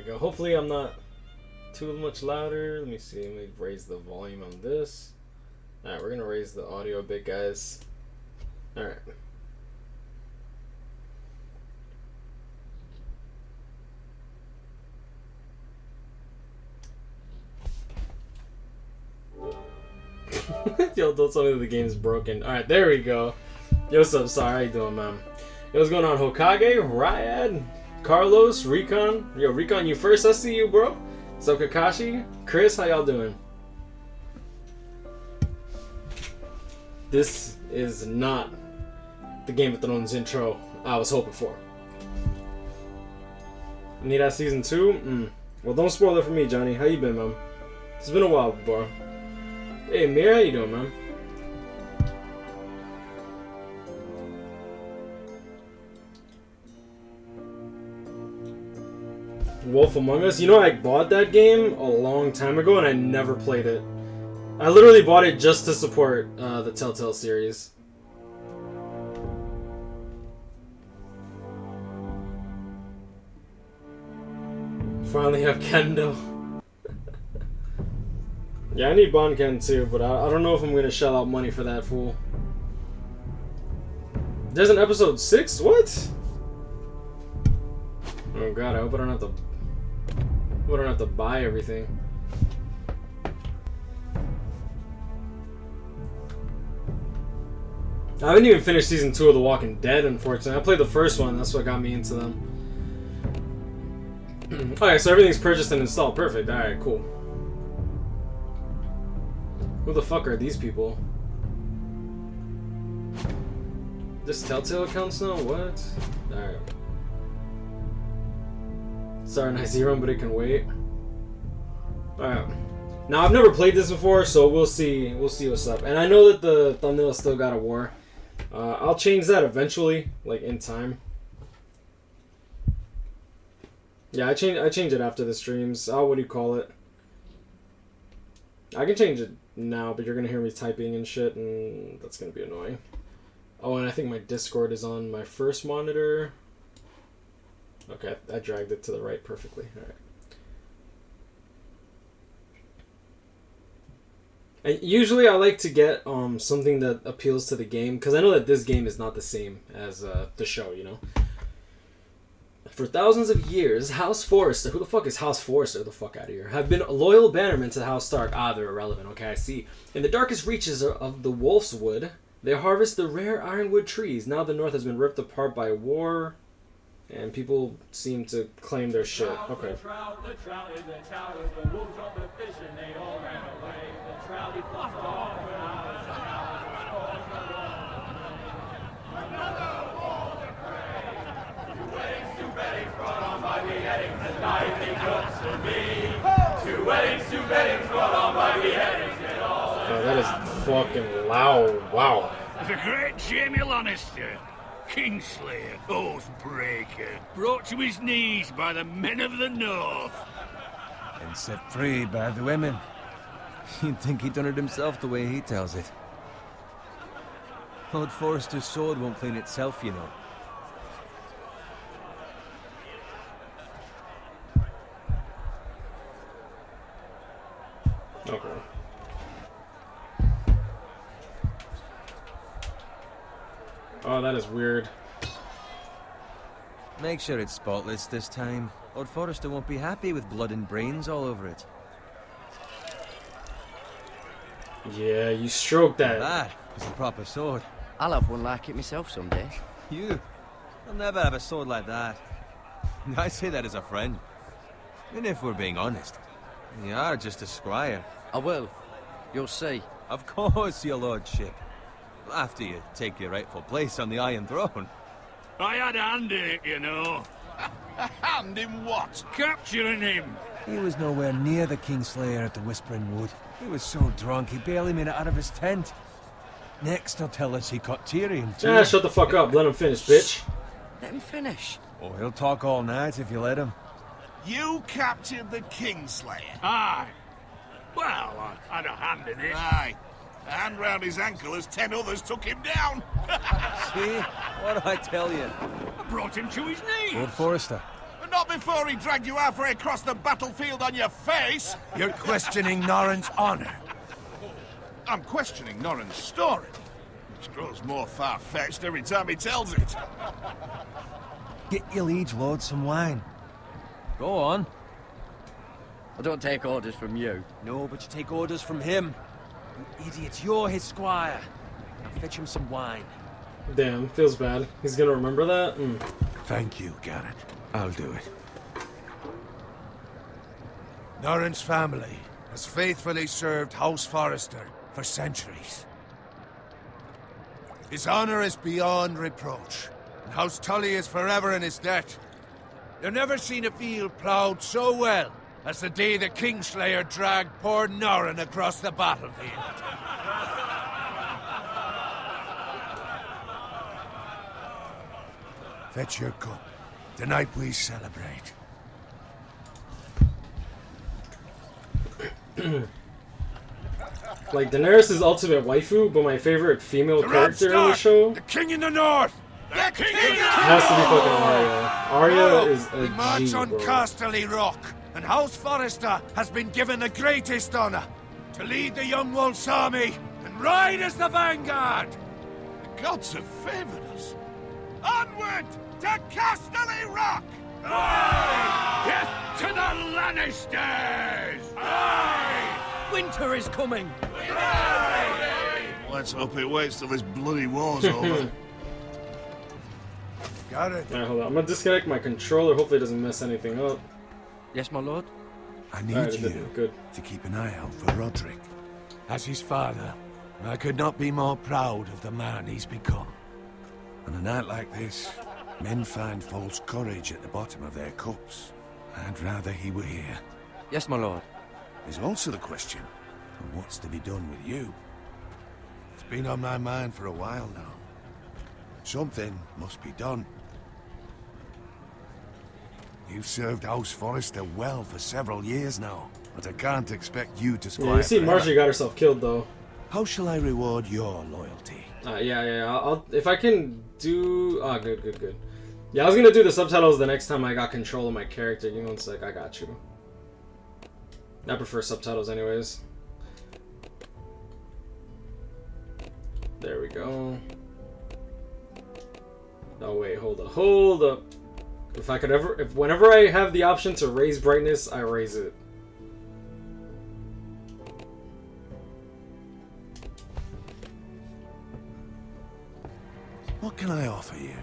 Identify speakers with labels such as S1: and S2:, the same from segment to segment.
S1: go. Hopefully I'm not too much louder. Let me see. Let me raise the volume on this. Alright, we're gonna raise the audio a bit, guys. Alright. Yo, don't tell me that the game's broken. Alright, there we go. Yo, what's up? Sorry, how you doing, man? Yo, what's going on? Hokage, Ryad, Carlos, Recon. Yo, Recon, you first. I see you, bro. So, Kakashi, Chris, how y'all doing? This is not the Game of Thrones intro I was hoping for. Need that season 2? Well, don't spoil it for me, Johnny. How you been, man? It's been a while, bro. Hey, Mira, how you doing, man? Wolf Among Us. You know, I bought that game a long time ago and I never played it. I literally bought it just to support the Telltale series. Finally have Kendo. Yeah, I need Bonken too, but I don't know if I'm going to shell out money for that fool. There's an episode 6? What? Oh god, I hope I don't have to buy everything. I haven't even finished season 2 of The Walking Dead, unfortunately. I played the first one, that's what got me into them. Alright, so everything's purchased and installed. Perfect. Alright, cool. Who the fuck are these people? This Telltale accounts now? What? Alright. Sorry, nice zero, but it can wait. Alright. Now, I've never played this before, so we'll see. We'll see what's up. And I know that the thumbnail still got a war. I'll change that eventually, like in time. Yeah, I change it after the streams. What do you call it? I can change it now, but you're gonna hear me typing and shit, and that's gonna be annoying. Oh, and I think my Discord is on my first monitor. Okay, I dragged it to the right perfectly. All right. And usually I like to get something that appeals to the game, because I know that this game is not the same as the show, you know? For thousands of years, House Forrester, who the fuck is House Forrester? The fuck out of here. Have been loyal bannermen to House Stark. They're irrelevant. Okay, I see. In the darkest reaches of the Wolf's Wood, they harvest the rare ironwood trees. Now the North has been ripped apart by war, and people seem to claim their shit. Okay. The trout in the towers, the wolves dropped the fish and they all ran away. The trout he fluffed off when I was another wall to pray. Two weddings brought on by beheadings, and nothing looks to me. Two weddings brought on by beheadings, and all. Oh, that is fucking loud. Wow.
S2: The great Jamie Lannister, Kingslayer, Oathbreaker, brought to his knees by the men of the North.
S3: And set free by the women. You'd think he'd done it himself the way he tells it. Lord Forrester's sword won't clean itself, you know.
S1: Okay. Oh, that is weird.
S3: Make sure it's spotless this time. Lord Forrester won't be happy with blood and brains all over it.
S1: Yeah, you stroked that.
S3: That is a proper sword.
S4: I'll have one like it myself someday.
S3: You? I'll never have a sword like that. I say that as a friend. And if we're being honest, you are just a squire.
S4: I will. You'll see.
S3: Of course, your lordship. After you take your rightful place on the Iron Throne.
S2: I had a hand in it, you know.
S5: A hand in what?
S2: Capturing him.
S3: He was nowhere near the Kingslayer at the Whispering Wood. He was so drunk he barely made it out of his tent. Next, he'll tell us he caught Tyrion too.
S1: Ah, shut the fuck up. Let him finish, bitch.
S4: Let him finish.
S3: Oh, he'll talk all night if you let him.
S5: You captured the Kingslayer.
S2: Aye. Well, I had a hand in it.
S5: Aye. A hand round his ankle as 10 others took him down.
S3: See? What do I tell you?
S2: I brought him to his knees.
S3: Lord Forrester.
S5: Not before he dragged you halfway across the battlefield on your face!
S6: You're questioning Norrin's honor.
S5: I'm questioning Norrin's story, which grows more far-fetched every time he tells it.
S3: Get your liege lord some wine. Go on.
S4: I don't take orders from you.
S3: No, but you take orders from him. You idiot, you're his squire. Now fetch him some wine.
S1: Damn, feels bad. He's gonna remember that?
S6: Thank you, Garrett. I'll do it. Norrin's family has faithfully served House Forrester for centuries. His honor is beyond reproach, and House Tully is forever in his debt. You've never seen a field ploughed so well as the day the Kingslayer dragged poor Norrin across the battlefield. Fetch your cup. Tonight we celebrate.
S1: Like, Daenerys is ultimate waifu, but my favorite female character in the show
S6: The king in the north!
S5: The king
S1: has to be fucking Arya. Arya is
S6: We march
S1: a G,
S6: on
S1: bro.
S6: Casterly Rock, and House Forrester has been given the greatest honor to lead the Young Wolf's army and ride as the vanguard.
S5: The gods have favored us. Onward to Casterly Rock!
S2: Death to the Lannisters!
S4: Winter is coming!
S5: Let's hope it waits till this bloody war's over.
S6: Got it.
S1: Alright, hold on. I'm gonna disconnect my controller. Hopefully it doesn't mess anything up.
S4: Yes, my lord?
S6: I need
S1: Alright,
S6: you
S1: good.
S6: to keep an eye out for Roderick. As his father, I could not be more proud of the man he's become. On a night like this, men find false courage at the bottom of their cups. I'd rather he were here.
S4: Yes, my lord.
S6: There's also the question of what's to be done with you. It's been on my mind for a while now. Something must be done. You've served House Forrester well for several years now, but I can't expect you to squire
S1: Yeah, you see
S6: forever.
S1: Marjorie got herself killed, though.
S6: How shall I reward your loyalty?
S1: Yeah. I'll if I can do... Oh, good. Yeah, I was gonna do the subtitles the next time I got control of my character. You know, it's like, I got you. I prefer subtitles anyways. There we go. Oh wait, hold up. Whenever I have the option to raise brightness, I raise it.
S6: What can I offer you?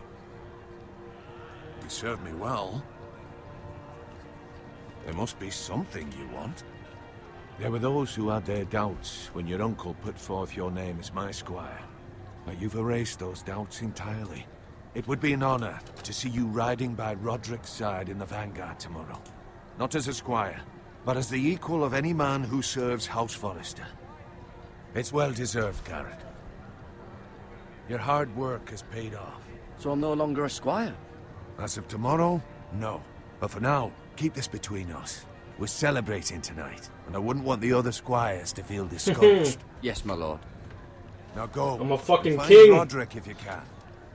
S6: You served me well. There must be something you want. There were those who had their doubts when your uncle put forth your name as my squire. But you've erased those doubts entirely. It would be an honor to see you riding by Roderick's side in the vanguard tomorrow. Not as a squire, but as the equal of any man who serves House Forrester. It's well deserved, Garrett. Your hard work has paid off.
S4: So I'm no longer a squire?
S6: As of tomorrow, no. But for now, keep this between us. We're celebrating tonight, and I wouldn't want the other squires to feel discouraged.
S4: Yes, my lord.
S6: Now go.
S1: I'm a fucking
S6: Find
S1: king.
S6: Roderick if you can.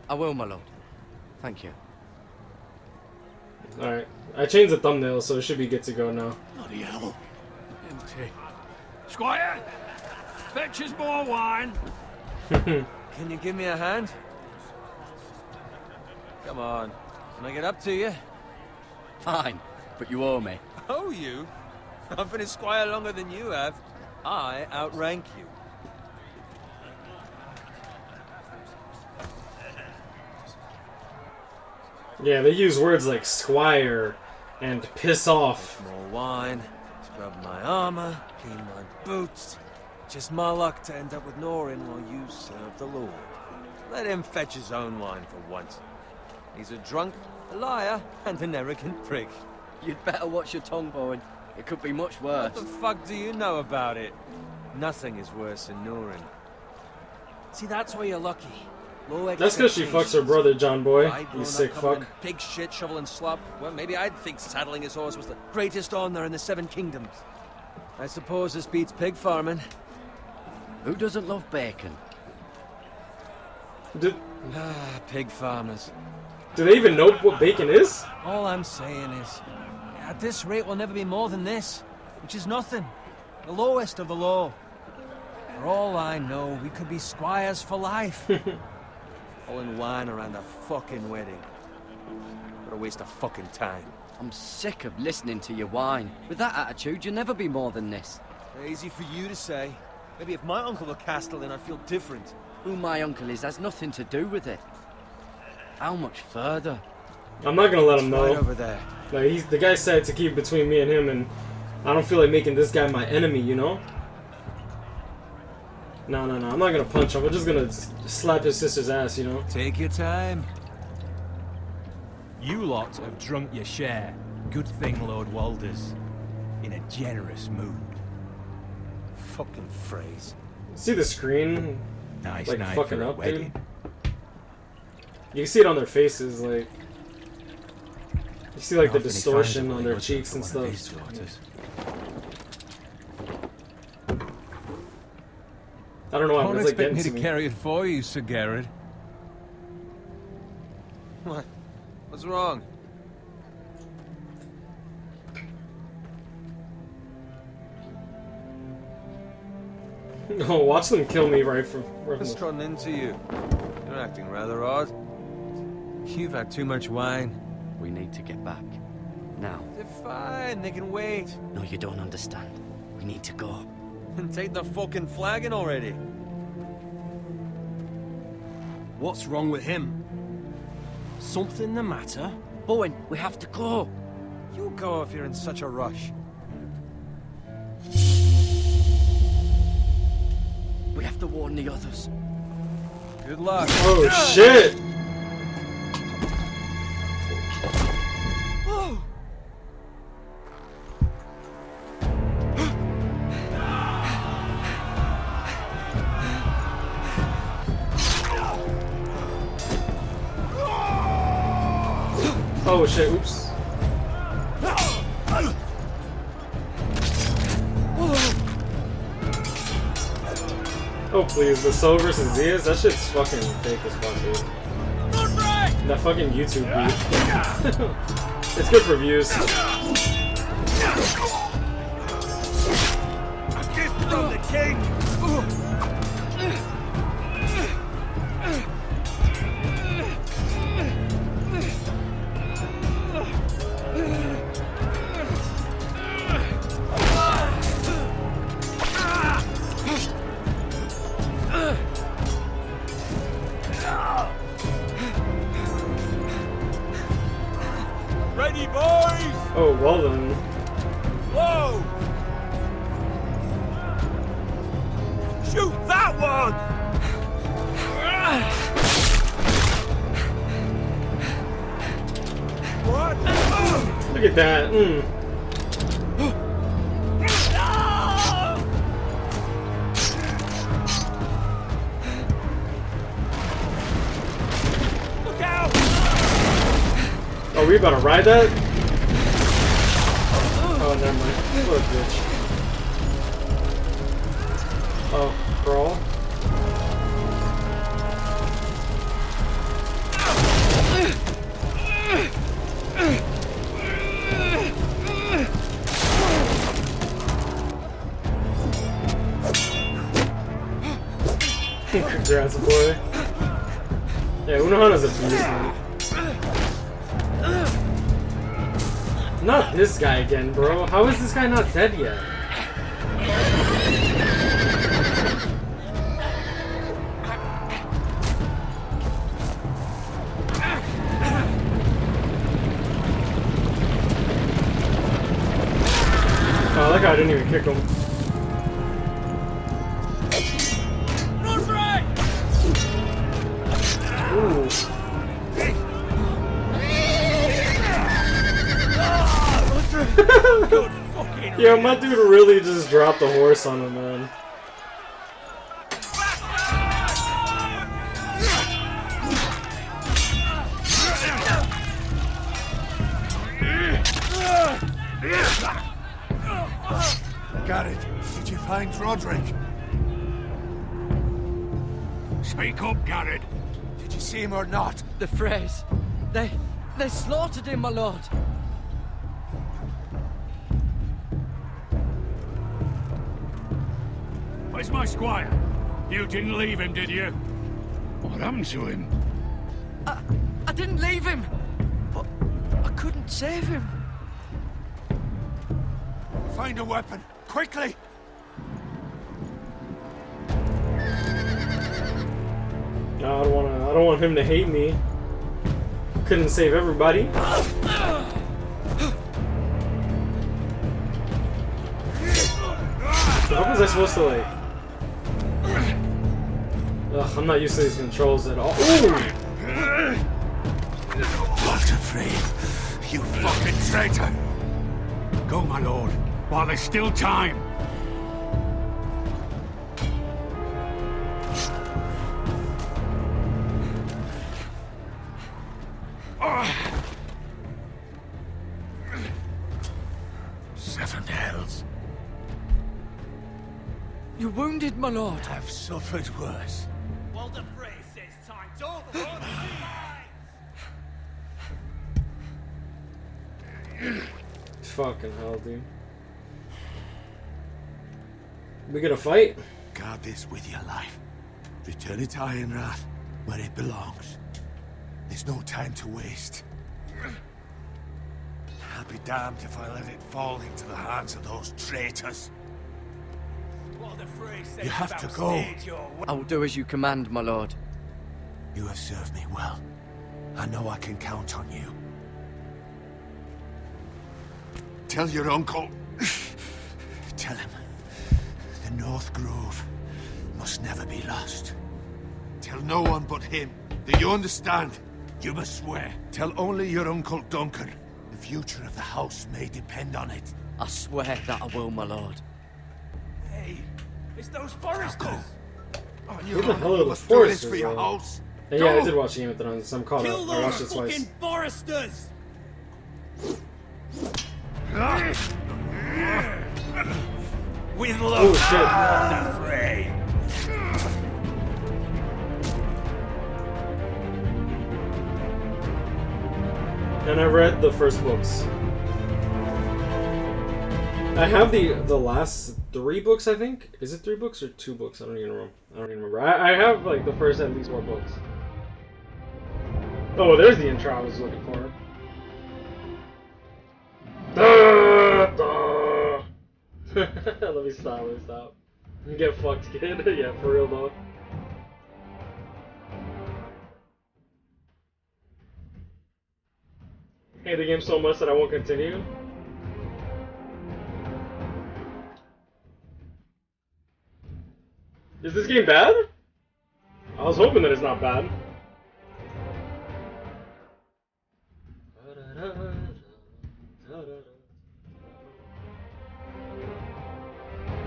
S4: I will, my lord. Thank you.
S1: Alright. I changed the thumbnail, so it should be good to go now.
S5: Bloody hell.
S2: Empty. Squire, fetch us more wine.
S3: Can you give me a hand? Come on. Can I get up to you?
S4: Fine, but you owe me.
S3: Oh, you? I've been a squire longer than you have. I outrank you.
S1: Yeah, they use words like squire and piss off.
S3: More wine, scrub my armor, clean my boots. Just my luck to end up with Norrin while you serve the Lord. Let him fetch his own wine for once. He's a drunk, a liar, and an arrogant prick.
S4: You'd better watch your tongue, Bowen. It could be much worse.
S3: What the fuck do you know about it? Nothing is worse than Norrin. See, that's why you're lucky. Low
S1: That's because she fucks her brother, John Boy. You sick fuck.
S3: Pig shit, shoveling slop. Well, maybe I'd think saddling his horse was the greatest honor in the Seven Kingdoms. I suppose this beats pig farming.
S4: Who doesn't love bacon?
S1: Did,
S3: Ah, pig farmers.
S1: Do they even know what bacon is?
S3: All I'm saying is, at this rate, we'll never be more than this, which is nothing. The lowest of the low. For all I know, we could be squires for life. Pulling wine around a fucking wedding. What a waste of fucking time.
S4: I'm sick of listening to your whine. With that attitude, you'll never be more than this.
S3: Easy for you to say. Maybe if my uncle were Castellan, I'd feel different.
S4: Who my uncle is has nothing to do with it. How much further?
S1: I'm not gonna let him
S3: Right
S1: know.
S3: over there.
S1: Like the guy said to keep between me and him, and I don't feel like making this guy my enemy, you know? No. I'm not gonna punch him. We're just gonna slap his sister's ass, you know?
S3: Take your time.
S7: You lot have drunk your share. Good thing Lord Walder's in a generous mood.
S3: Fucking phrase.
S1: See the screen?
S7: Nice
S1: Like
S7: night
S1: fucking
S7: for a
S1: up,
S7: wedding.
S1: dude. You can see it on their faces, like you see like the
S7: Often he
S1: distortion
S7: finds a
S1: on their
S7: willing
S1: cheeks and
S7: husband for one of
S1: stuff.
S7: his daughters.
S1: I don't know why,
S3: Don't
S1: but it's like
S3: expect
S1: getting
S3: me
S1: to
S3: to
S1: me.
S3: carry it for you, Sir Garrett. What? What's wrong?
S1: Oh, watch them kill me right from
S3: What's
S1: the...
S3: gotten into you? You're acting rather odd. You've had too much wine.
S4: We need to get back. Now.
S3: They're fine, they can wait.
S4: No, you don't understand. We need to go.
S3: And take the fucking flagon already.
S7: What's wrong with him? Something the matter?
S4: Bowen, we have to go.
S3: You go if you're in such a rush.
S4: We have to warn the others.
S3: Good luck.
S1: Oh shit! Oh shit, oops. Oh please, the Soul versus Zias? That shit's fucking fake as fuck, dude. That fucking YouTube beat. It's good for views.
S2: A gift from the king!
S3: Ready, boys!
S1: Oh, well then.
S3: Whoa! Shoot that one! What?
S1: Look at that.
S3: Look out!
S1: Oh, we about to ride that? Oh, never mind. What a bitch. Oh, crawl. Congrats, boy. Yeah, Unohana's a beast, man. Not this guy again, bro. How is this guy not dead yet? Oh, that guy didn't even kick him. Ooh. Yeah, my dude really just dropped the horse on him, man.
S5: Garrett, did you find Roderick?
S2: Speak up, Garrett.
S5: Did you see him or not?
S4: The phrase. They slaughtered him, my lord.
S2: Where's my squire? You didn't leave him, did you? What happened to him?
S4: I didn't leave him, but I couldn't save him.
S6: Find a weapon, quickly!
S1: No, I don't want him to hate me. Couldn't save everybody. How was I supposed to like? Ugh, I'm not used to these controls at all. Ooh!
S6: Walter Frey, you fucking traitor!
S2: Go, my lord, while there's still time.
S6: Seven hells.
S4: You're wounded, my lord.
S6: I've suffered worse.
S3: Walter Frey says time's over.
S1: Fucking hell, dude. We gonna fight?
S6: Guard this with your life. Return it to Ironrath, where it belongs. There's no time to waste. I'll be damned if I let it fall into the hands of those traitors. You have to go.
S4: I will do as you command, my lord.
S6: You have served me well. I know I can count on you. Tell your uncle. Tell him the North Grove must never be lost. Tell no one but him. Do you understand? You must swear. Tell only your Uncle Duncan. The future of the house may depend on it.
S4: I swear that I will, my lord.
S3: Hey, it's those Forresters.
S1: Who the hell are the
S6: must do this
S1: Forresters,
S6: for your
S1: bro?
S6: house.
S1: Yeah, I did watch Game of Thrones. I'm caught
S3: Kill
S1: up. I watched it
S3: those
S1: twice.
S3: fucking Forresters! With love,
S1: Oh shit.
S3: Walter Frey.
S1: And I read the first books. I have the last 3 books, I think. Is it 3 books or 2 books? I don't even remember. I have like the first at least 4 books. Oh, there's the intro I was looking for. Let me stop. You get fucked, kid. Yeah, for real though. Hate the game so much that I won't continue. Is this game bad? I was hoping that it's not bad.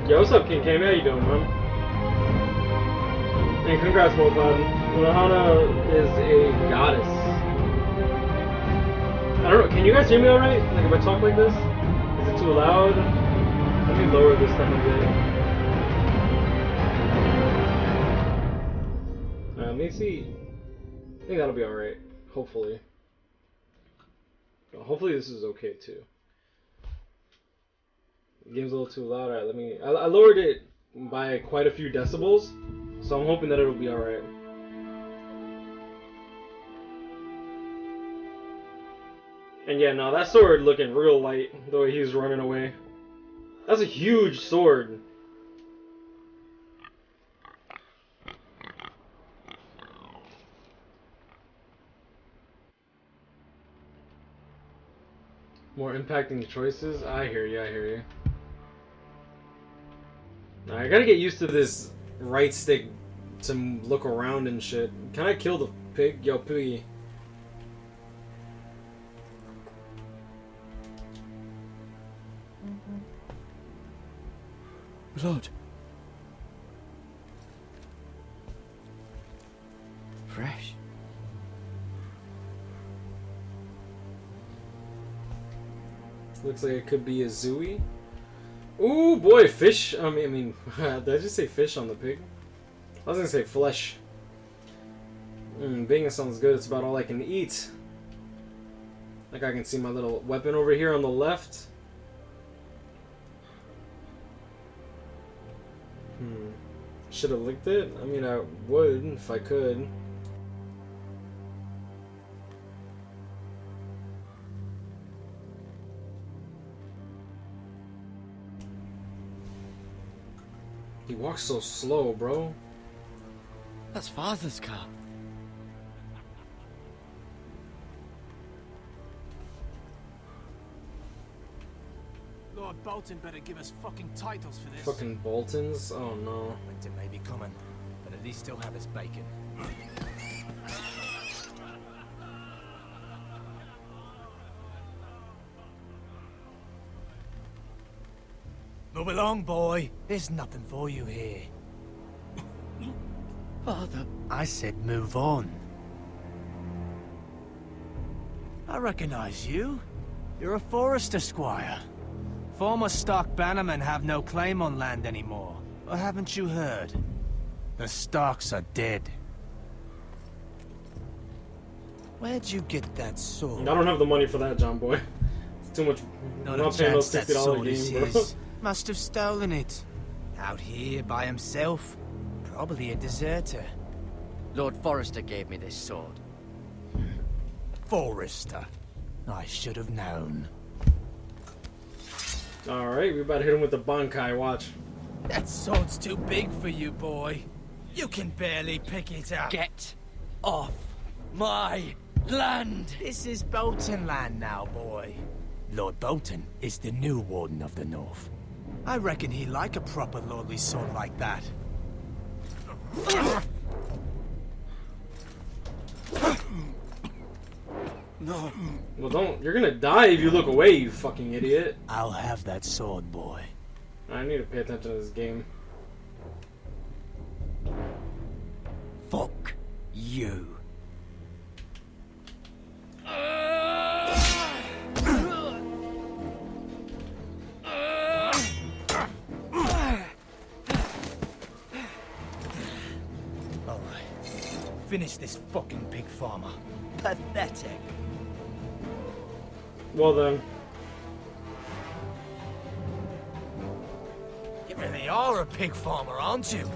S1: Yo, what's up, King Kame? How you doing, man? And congrats, Mofad. Lahana is a goddess. I don't know, can you guys hear me alright? Like, if I talk like this? Is it too loud? Let me lower this time of day. Let me see. I think that'll be alright. Hopefully. Hopefully this is okay too. The game's a little too loud. Alright, let me... I lowered it by quite a few decibels, so I'm hoping that it'll be alright. And yeah, no, that sword looking real light, the way he was running away. That's a huge sword. More impacting choices? I hear you. I gotta get used to this right stick to look around and shit. Can I kill the pig? Yo, piggy.
S4: Lord. Fresh.
S1: Looks like it could be a Zooey. Ooh, boy, fish. I mean, did I just say fish on the pig? I was gonna say flesh. Bacon sounds good. It's about all I can eat. Like I can see my little weapon over here on the left. Should have licked it? I mean, I would if I could. He walks so slow, bro.
S4: That's Father's car.
S3: Lord Bolton better give us fucking titles for this.
S1: Fucking Boltons? Oh no.
S3: Winter may be coming, but at least still have his bacon. Move along, boy. There's nothing for you here.
S4: Father.
S3: I said move on. I recognize you. You're a Forrester squire. Former Stark bannermen have no claim on land anymore. Or haven't you heard? The Starks are dead. Where'd you get that sword?
S1: I don't have the money for that, John boy. It's too much. I'm not paying those $60 game, bro.
S3: Must have stolen it. Out here by himself. Probably a deserter.
S4: Lord Forrester gave me this sword.
S3: Forrester. I should have known.
S1: Alright, we about to hit him with the Bankai, watch.
S3: That sword's too big for you, boy. You can barely pick it up.
S4: Get off my land!
S3: This is Bolton land now, boy. Lord Bolton is the new Warden of the North. I reckon he'd like a proper lordly sword like that.
S4: No.
S1: Well, don't. You're gonna die if you look away, you fucking idiot.
S3: I'll have that sword, boy.
S1: I need to pay attention to this game.
S4: Fuck you.
S3: Finish this fucking pig farmer.
S4: Pathetic.
S1: Well then.
S3: You really are a pig farmer, aren't you?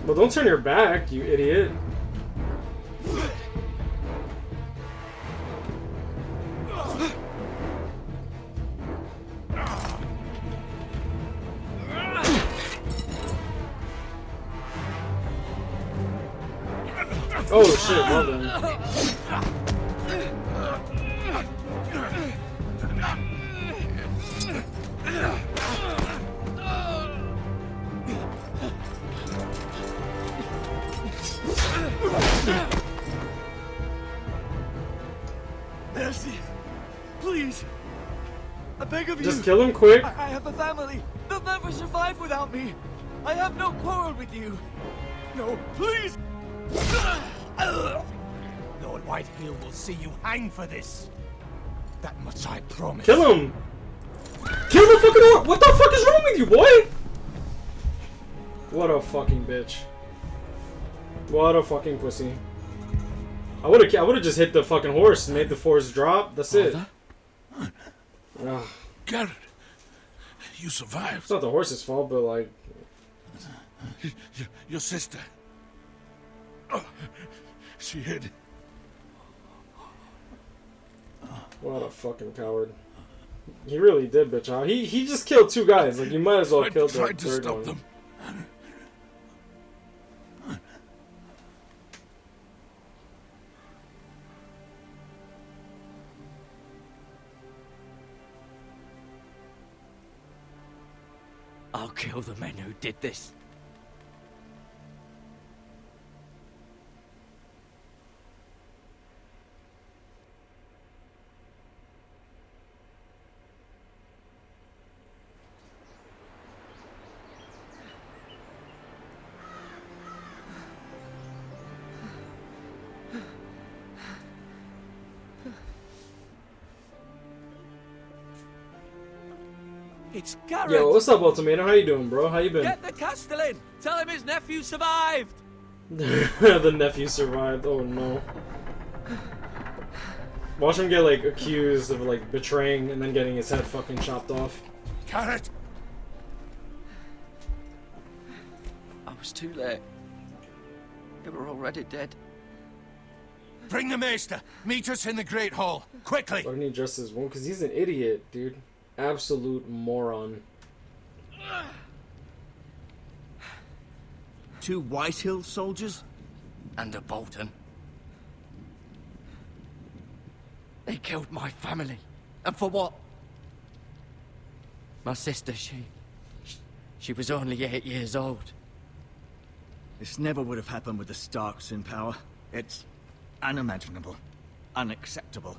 S1: Well, don't turn your back, you idiot. Oh shit, well done.
S3: Mercy, please. I beg of you.
S1: Just kill him quick.
S3: I have a family. They'll never survive without me. I have no quarrel with you. No, please. Lord Whitehill will see you hang for this. That much I promise.
S1: Kill him. Kill the fucking orc. What the fuck is wrong with you, boy? What a fucking bitch. What a fucking pussy. I would have just hit the fucking horse and made the force drop. That's it. Ugh.
S5: Garrett, you survived.
S1: It's not the horse's fault, but like...
S5: Your sister. Oh, she hid.
S1: What a fucking coward. He really did, bitch out. He just killed two guys. Like, you might as well
S5: I
S1: kill the
S5: tried to
S1: third
S5: stop
S1: one.
S5: them.
S4: I'll kill the men who did this.
S3: It's Garrett!
S1: Yo, what's up, Ultimatum? How you doing, bro? How you been?
S3: Get the Castellan! Tell him his nephew survived!
S1: The nephew survived. Oh no. Watch him get like accused of like betraying and then getting his head fucking chopped off.
S5: Garrett!
S4: I was too late. They were already dead.
S5: Bring the Maester! Meet us in the Great Hall! Quickly!
S1: Why didn't he dress his wound? Because he's an idiot, dude. Absolute moron.
S8: 2 Whitehill soldiers?
S4: And a Bolton. They killed my family. And for what? My sister, she was only 8 years old.
S8: This never would have happened with the Starks in power. It's unimaginable. Unacceptable.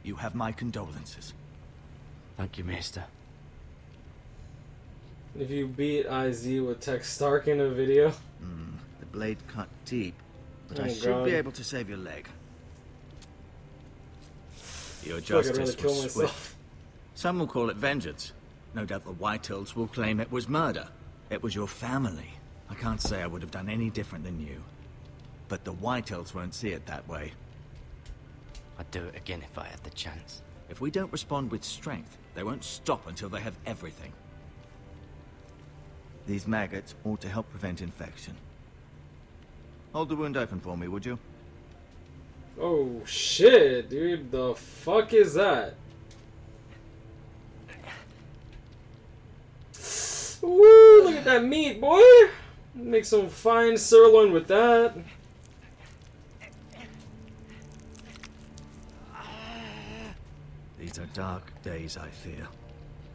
S8: You have my condolences.
S4: Thank you, Maester.
S1: If you beat IZ with Tech Stark in a video.
S8: The blade cut deep, but
S1: Oh,
S8: I should
S1: God.
S8: be able to save your leg. Your
S1: I feel like I'd rather
S8: justice
S1: kill
S8: was
S1: myself.
S8: swift. Some will call it vengeance. No doubt the Whitehills will claim it was murder. It was your family. I can't say I would have done any different than you. But the Whitehills won't see it that way.
S4: I'd do it again if I had the chance.
S8: If we don't respond with strength, they won't stop until they have everything. These maggots ought to help prevent infection. Hold the wound open for me, would you?
S1: Oh shit, dude. The fuck is that? Woo, look at that meat, boy. Make some fine sirloin with that.
S8: These are dark days, I fear.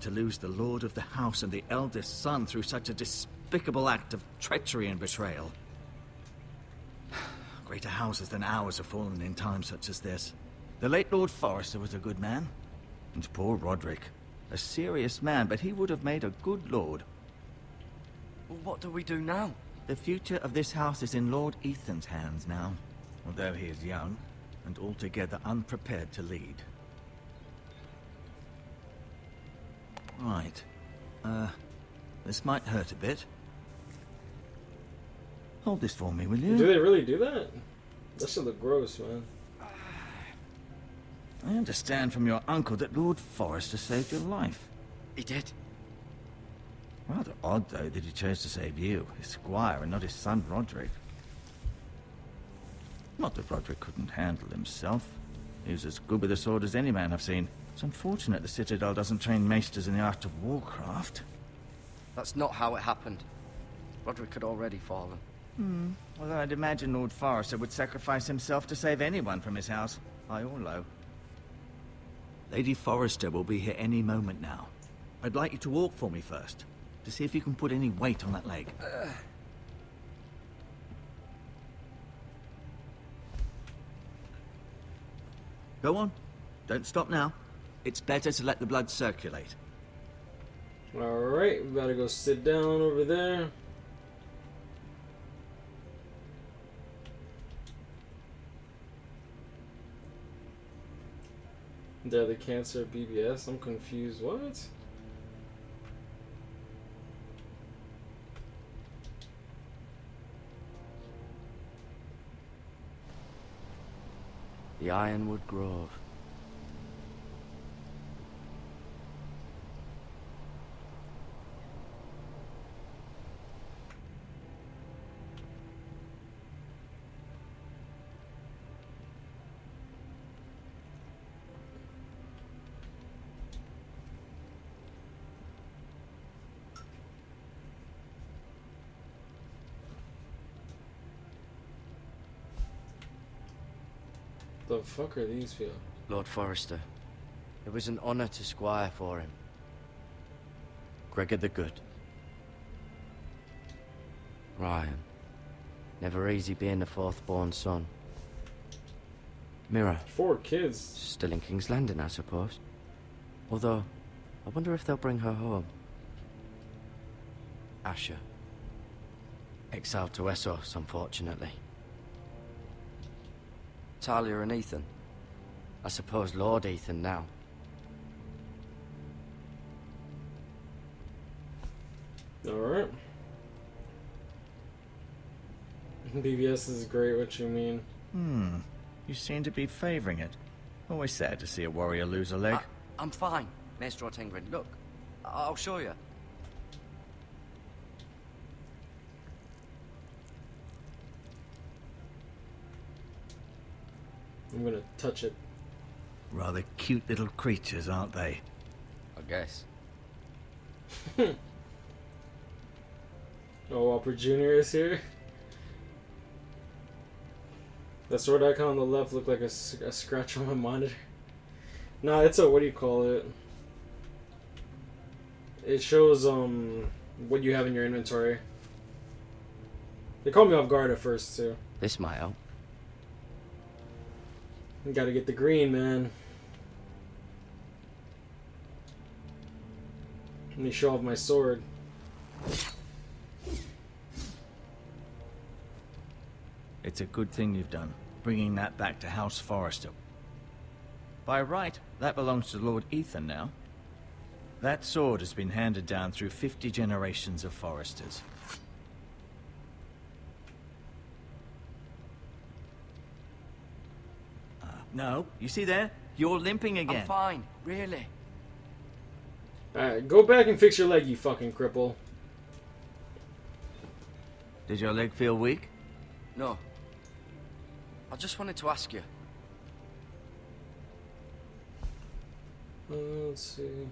S8: To lose the lord of the house and the eldest son through such a despicable act of treachery and betrayal. Greater houses than ours have fallen in times such as this. The late Lord Forrester was a good man. And poor Roderick. A serious man, but he would have made a good lord.
S4: Well, what do we do now?
S8: The future of this house is in Lord Ethan's hands now. Although he is young, and altogether unprepared to lead. Right. This might hurt a bit. Hold this for me, will you?
S1: Do they really do that? That should look gross, man.
S8: I understand from your uncle that Lord Forrester saved your life.
S4: He did.
S8: Rather odd, though, that he chose to save you, his squire, and not his son Roderick. Not that Roderick couldn't handle himself. He was as good with a sword as any man I've seen. It's unfortunate the Citadel doesn't train maesters in the art of warcraft.
S4: That's not how it happened. Roderick had already fallen.
S8: Well, I'd imagine Lord Forrester would sacrifice himself to save anyone from his house, high or low. Lady Forrester will be here any moment now. I'd like you to walk for me first, to see if you can put any weight on that leg. Go on. Don't stop now. It's better to let the blood circulate.
S1: Alright, we gotta go sit down over there. Deadly cancer, BBS. I'm confused. What?
S4: The Ironwood Grove.
S1: The fuck are these people?
S4: Lord Forrester. It was an honor to squire for him. Gregor the Good. Ryan. Never easy being the fourth-born son. Mira.
S1: 4 kids.
S4: Still in King's Landing, I suppose. Although, I wonder if they'll bring her home. Asher. Exiled to Essos, unfortunately. Talia and Ethan. I suppose Lord Ethan now.
S1: Alright. BBS is great, what you mean?
S8: You seem to be favoring it. Always sad to see a warrior lose a leg.
S4: I'm fine, Maestro Tengrin. Look, I'll show you.
S1: I'm gonna touch it.
S8: Rather cute little creatures, aren't they?
S4: I guess.
S1: Oh, Whopper Jr. is here. The sword icon on the left looked like a scratch on my monitor. Nah, it's a, what do you call it? It shows what you have in your inventory. They called me off guard at first too.
S4: This might help.
S1: You gotta get the green, man. Let me show off my sword.
S8: It's a good thing you've done, bringing that back to House Forrester. By right, that belongs to Lord Ethan now. That sword has been handed down through 50 generations of Forresters. No, you see there? You're limping again.
S4: I'm fine, really.
S1: Alright, go back and fix your leg, you fucking cripple.
S8: Did your leg feel weak?
S4: No. I just wanted to ask you.
S1: Let's see.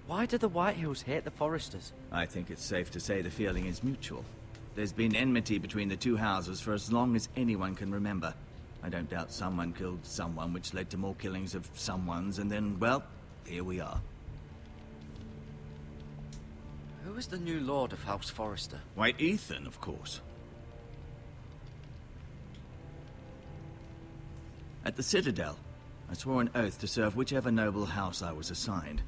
S4: Why do the Whitehills hate the Forresters?
S8: I think it's safe to say the feeling is mutual. There's been enmity between the two houses for as long as anyone can remember. I don't doubt someone killed someone, which led to more killings of someones, and then, well, here we are.
S4: Who is the new Lord of House Forrester?
S8: White Ethan, of course. At the Citadel, I swore an oath to serve whichever noble house I was assigned.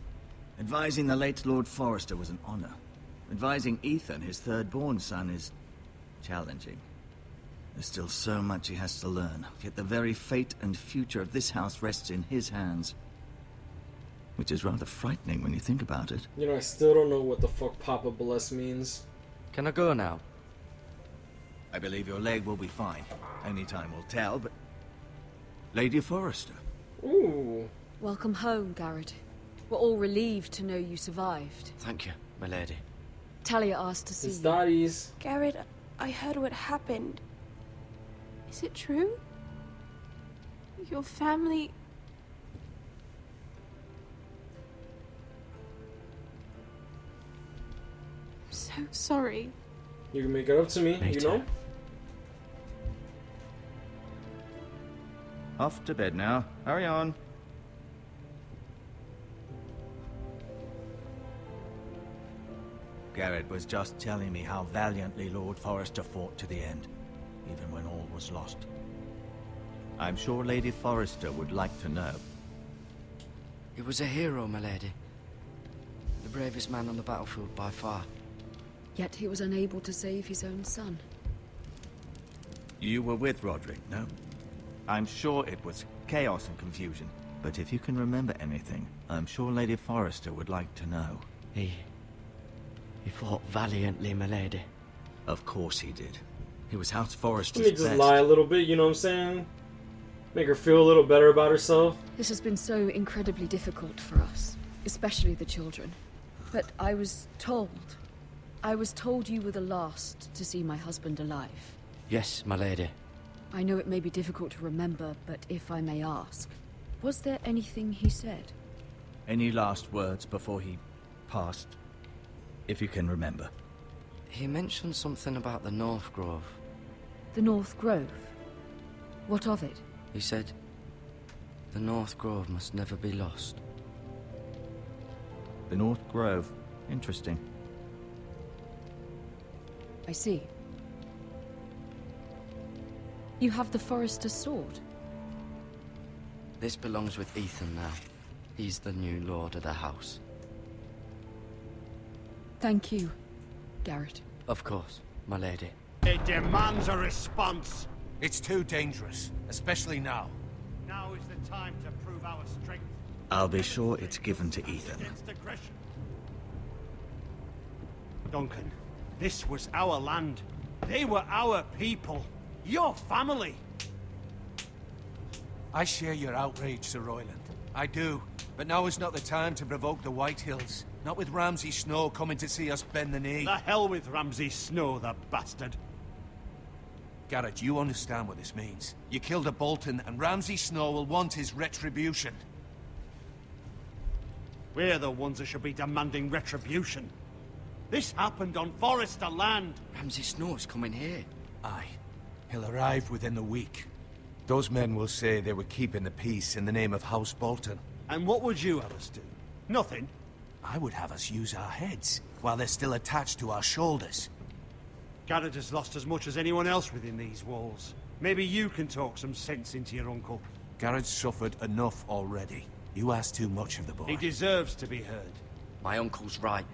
S8: Advising the late Lord Forrester was an honor. Advising Ethan, his third-born son, is challenging. There's still so much he has to learn, yet the very fate and future of this house rests in his hands. Which is rather frightening when you think about it.
S1: You know, I still don't know what the fuck Papa Bless means.
S4: Can I go now?
S8: I believe your leg will be fine. Only time will tell, but... Lady Forrester.
S1: Ooh.
S9: Welcome home, Garrett. We're all relieved to know you survived.
S4: Thank you, my lady.
S9: Talia asked to see
S1: It's
S9: you.
S1: Dottie's.
S10: Garrett, I heard what happened. Is it true? Your family... I'm so sorry.
S1: You can make it up to me, you know?
S8: Off to bed now. Hurry on. Garrett was just telling me how valiantly Lord Forrester fought to the end, even when all was lost. I'm sure Lady Forrester would like to know.
S4: He was a hero, my lady. The bravest man on the battlefield by far.
S9: Yet he was unable to save his own son.
S8: You were with Roderick, no? I'm sure it was chaos and confusion, but if you can remember anything, I'm sure Lady Forrester would like to know.
S4: He fought valiantly, my lady.
S8: Of course he did. He was House Forrester's
S1: Let me just
S8: best.
S1: lie a little bit, you know what I'm saying? Make her feel a little better about herself.
S9: This has been so incredibly difficult for us, especially the children. But I was told you were the last to see my husband alive.
S4: Yes, my lady.
S9: I know it may be difficult to remember, but if I may ask, was there anything he said?
S8: Any last words before he passed? If you can remember.
S4: He mentioned something about the North Grove.
S9: The North Grove? What of it?
S4: He said, the North Grove must never be lost.
S8: The North Grove. Interesting.
S9: I see. You have the Forrester sword.
S4: This belongs with Ethan now. He's the new lord of the house.
S9: Thank you, Garrett.
S4: Of course, my lady.
S2: It demands a response.
S6: It's too dangerous, especially now.
S2: Now is the time to prove our strength
S8: I'll be sure it's given to Ethan.
S2: against aggression.
S11: Duncan, this was our land. They were our people. Your family.
S6: I share your outrage, Sir Royland. I do. But now is not the time to provoke the Whitehills. Not with Ramsay Snow coming to see us bend the knee.
S11: The hell with Ramsay Snow, the bastard.
S6: Garrett, you understand what this means. You killed a Bolton, and Ramsay Snow will want his retribution.
S11: We're the ones that should be demanding retribution. This happened on Forrester land.
S4: Ramsay Snow's coming here.
S6: Aye. He'll arrive within the week. Those men will say they were keeping the peace in the name of House Bolton.
S11: And what would you have us do? Nothing.
S6: I would have us use our heads, while they're still attached to our shoulders.
S11: Garrett has lost as much as anyone else within these walls. Maybe you can talk some sense into your uncle.
S6: Garrett's suffered enough already. You ask too much of the boy.
S11: He deserves to be heard.
S4: My uncle's right.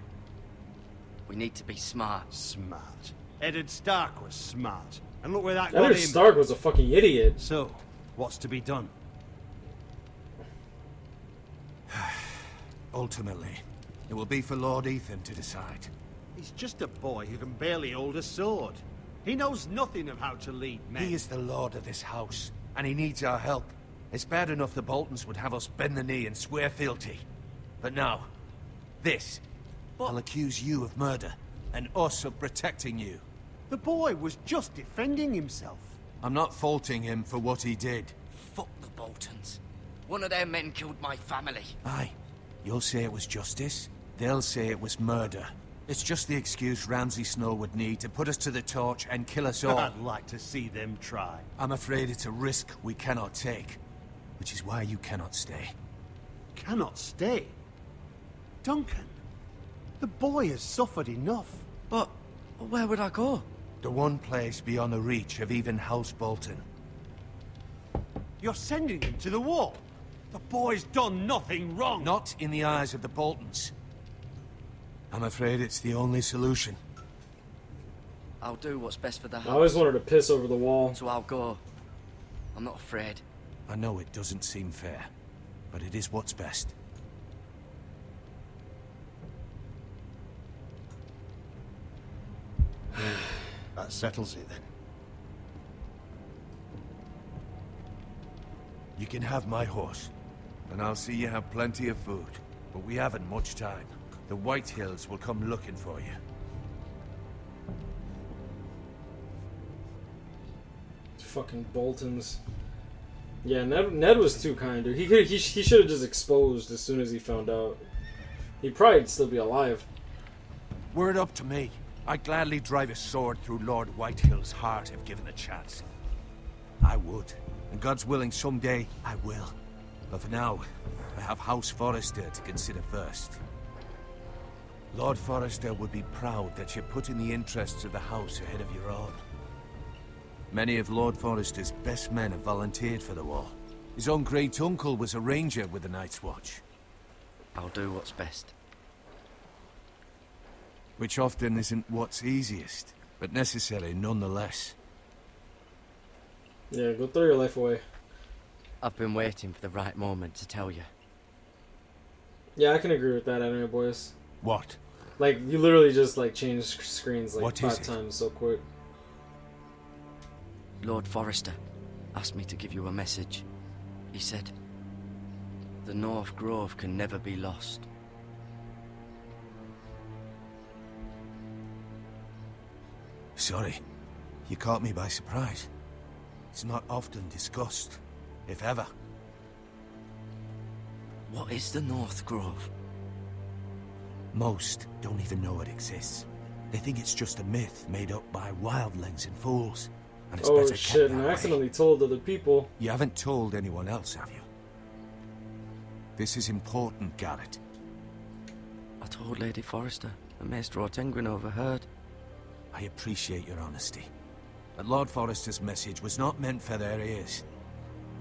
S4: We need to be smart.
S11: Smart. Eddard Stark was smart. And look where that got
S1: Eddard
S11: him.
S1: Stark was a fucking idiot.
S11: So, what's to be done?
S6: Ultimately, it will be for Lord Ethan to decide.
S11: He's just a boy who can barely hold a sword. He knows nothing of how to lead men.
S6: He is the lord of this house, and he needs our help. It's bad enough the Boltons would have us bend the knee and swear fealty. But now, this. I'll accuse you of murder, and us of protecting you.
S11: The boy was just defending himself.
S6: I'm not faulting him for what he did.
S4: Fuck the Boltons. One of their men killed my family.
S6: Aye. You'll say it was justice. They'll say it was murder. It's just the excuse Ramsay Snow would need to put us to the torch and kill us all.
S11: I'd like to see them try.
S6: I'm afraid it's a risk we cannot take. Which is why you cannot stay.
S11: Cannot stay? Duncan, the boy has suffered enough.
S4: But where would I go?
S6: The one place beyond the reach of even House Bolton.
S11: You're sending him to the wall? The boy's done nothing wrong.
S6: Not in the eyes of the Boltons. I'm afraid it's the only solution.
S4: I'll do what's best for the house.
S1: I always wanted to piss over the wall.
S4: So I'll go. I'm not afraid.
S6: I know it doesn't seem fair, but it is what's best.
S11: That settles it then.
S6: You can have my horse, and I'll see you have plenty of food. But we haven't much time. The Whitehills will come looking for you.
S1: Fucking Boltons. Yeah, Ned was too kind, dude. He should have just exposed as soon as he found out. He'd probably still be alive.
S6: Word up to me. I'd gladly drive a sword through Lord Whitehill's heart if given a chance. I would. And God's willing, someday I will. But for now, I have House Forrester to consider first. Lord Forrester would be proud that you're putting the interests of the house ahead of your own. Many of Lord Forrester's best men have volunteered for the war. His own great-uncle was a ranger with the Night's Watch.
S4: I'll do what's best.
S6: Which often isn't what's easiest, but necessary nonetheless.
S1: Yeah, go throw your life away.
S4: I've been waiting for the right moment to tell you.
S1: Yeah, I can agree with that, anime boys.
S6: What?
S1: Like, you literally just, like, changed screens, like,
S6: What
S1: 5 times so quick.
S4: Lord Forrester asked me to give you a message. He said, the North Grove can never be lost.
S6: Sorry. You caught me by surprise. It's not often discussed, if ever.
S4: What is the North Grove?
S6: Most don't even know it exists. They think it's just a myth made up by wildlings and fools. And it's
S1: Oh
S6: better
S1: shit,
S6: kept
S1: and
S6: that
S1: I
S6: way.
S1: accidentally told other people.
S6: You haven't told anyone else, have you? This is important, Garrett.
S4: I told Lady Forrester, and Maester Ortenguin overheard.
S6: I appreciate your honesty. But Lord Forrester's message was not meant for their ears.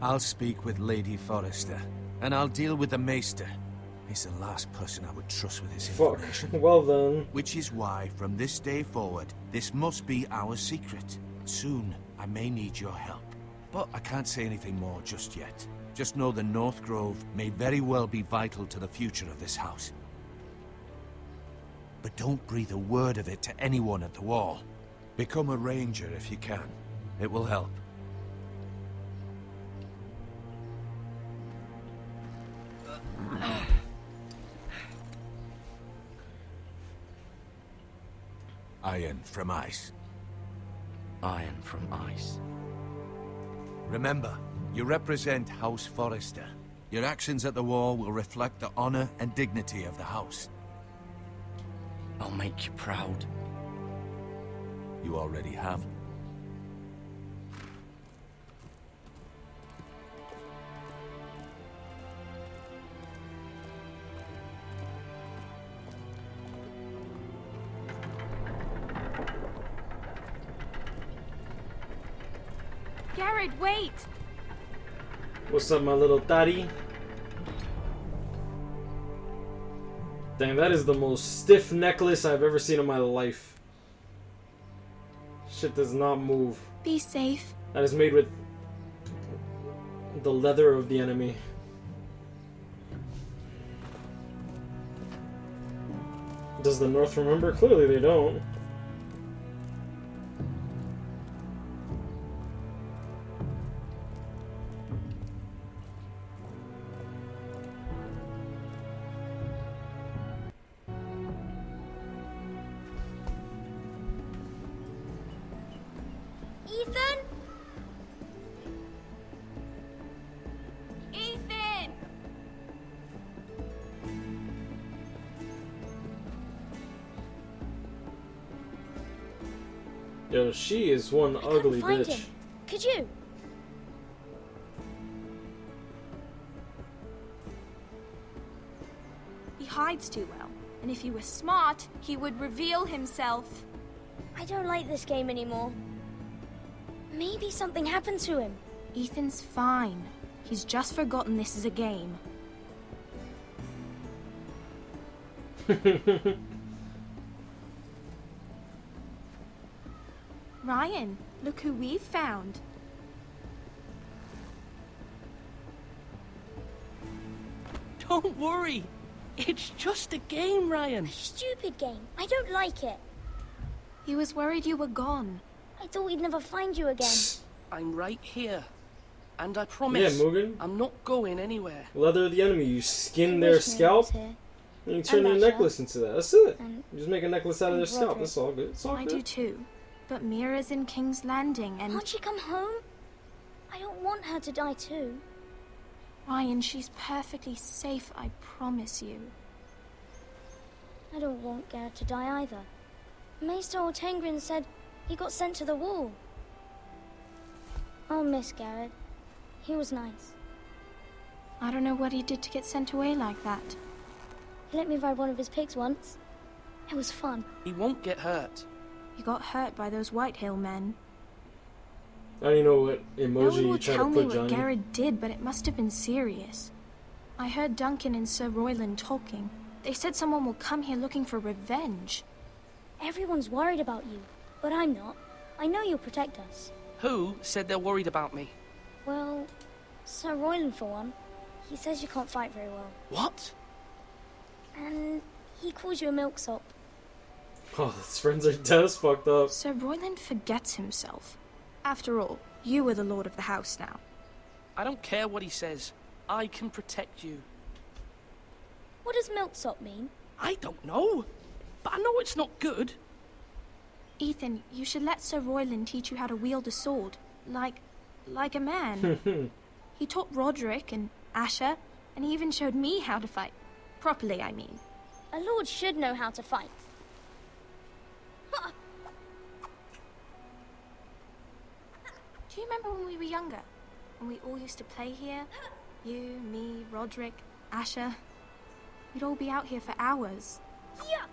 S6: I'll speak with Lady Forrester, and I'll deal with the Maester. He's the last person I would trust with his
S1: Fuck.
S6: information.
S1: Well then.
S6: Which is why, from this day forward, this must be our secret. Soon, I may need your help. But I can't say anything more just yet. Just know the North Grove may very well be vital to the future of this house. But don't breathe a word of it to anyone at the wall. Become a ranger if you can. It will help. Iron from ice.
S4: Iron from ice.
S6: Remember, you represent House Forrester. Your actions at the wall will reflect the honor and dignity of the house.
S4: I'll make you proud.
S6: You already have.
S10: Garrett, wait!
S1: What's up, my little daddy? Dang, that is the most stiff necklace I've ever seen in my life. Shit does not move.
S10: Be safe.
S1: That is made with the leather of the enemy. Does the North remember? Clearly they don't.
S10: Ethan? Ethan!
S1: Yo, she is one ugly bitch.
S10: Him. Could you? He hides too well, and if he were smart, he would reveal himself.
S12: I don't like this game anymore. Maybe something happened to him.
S10: Ethan's fine. He's just forgotten this is a game. Ryan, look who we've found.
S13: Don't worry. It's just a game, Ryan.
S12: A stupid game. I don't like it.
S10: He was worried you were gone.
S12: I thought we'd never find you again.
S13: I'm right here. And I promise,
S1: Mugen.
S13: I'm not going anywhere.
S1: Leather of the enemy. You skin their scalp, and you turn your necklace into that. That's it. You just make a necklace out of their scalp. That's all good. It's all good.
S10: I do too. But Mira's in King's Landing and...
S12: Can't she come home? I don't want her to die too.
S10: Ryan, she's perfectly safe, I promise you.
S12: I don't want Garrett to die either. Maester Ortengrin said he got sent to the wall. I'll miss Garrett. He was nice.
S10: I don't know what he did to get sent away like that.
S12: He let me ride one of his pigs once. It was fun.
S13: He won't get hurt.
S10: You got hurt by those Whitehill men.
S1: I don't know what emoji
S10: No one
S1: you
S10: will
S1: try
S10: tell
S1: to
S10: me
S1: put,
S10: what
S1: Johnny.
S10: Garrett did, but it must have been serious. I heard Duncan and Sir Royland talking. They said someone will come here looking for revenge.
S12: Everyone's worried about you, but I'm not. I know you'll protect us.
S13: Who said they're worried about me?
S12: Well, Sir Royland for one. He says you can't fight very well.
S13: What?
S12: And he calls you a milksop.
S1: Oh, his friends are dead as fucked up.
S10: Sir Royland forgets himself. After all, you are the lord of the house now.
S13: I don't care what he says. I can protect you.
S12: What does milksop mean?
S13: I don't know. But I know it's not good.
S10: Ethan, you should let Sir Royland teach you how to wield a sword. Like a man. He taught Roderick and Asher, and he even showed me how to fight. Properly, I mean.
S12: A lord should know how to fight.
S10: Do you remember when we were younger? When we all used to play here? You, me, Roderick, Asher. We'd all be out here for hours.
S12: Yeah.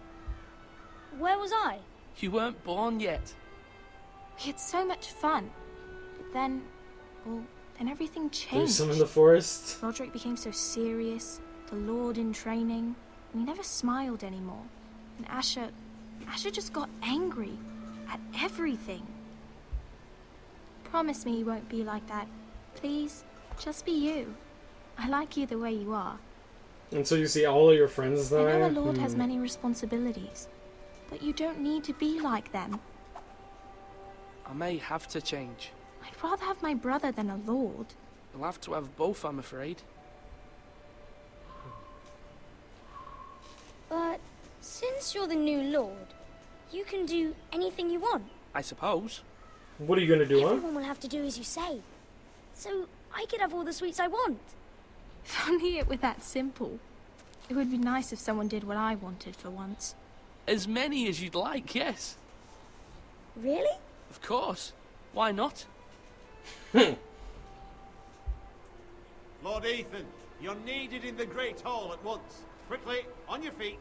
S12: Where was I?
S13: You weren't born yet.
S10: We had so much fun. But then, well, then everything
S1: There's
S10: changed.
S1: some in the forest.
S10: Roderick became so serious, the lord in training, and he never smiled anymore. And Asher just got angry at everything. Promise me you won't be like that. Please, just be you. I like you the way you are.
S1: And so you see all of your friends there.
S10: I know a lord has many responsibilities, But you don't need to be like them.
S13: I may have to change.
S10: I'd rather have my brother than a lord.
S13: You'll have to have both, I'm afraid.
S12: But since you're the new lord, you can do anything you want.
S13: I suppose.
S1: What are you gonna do, huh?
S12: Everyone will have to do as you say. So I could have all the sweets I want.
S10: If only it were that simple. It would be nice if someone did what I wanted for once.
S13: As many as you'd like, yes.
S12: Really?
S13: Of course. Why not?
S11: Lord Ethan, you're needed in the Great Hall at once. Quickly, on your feet.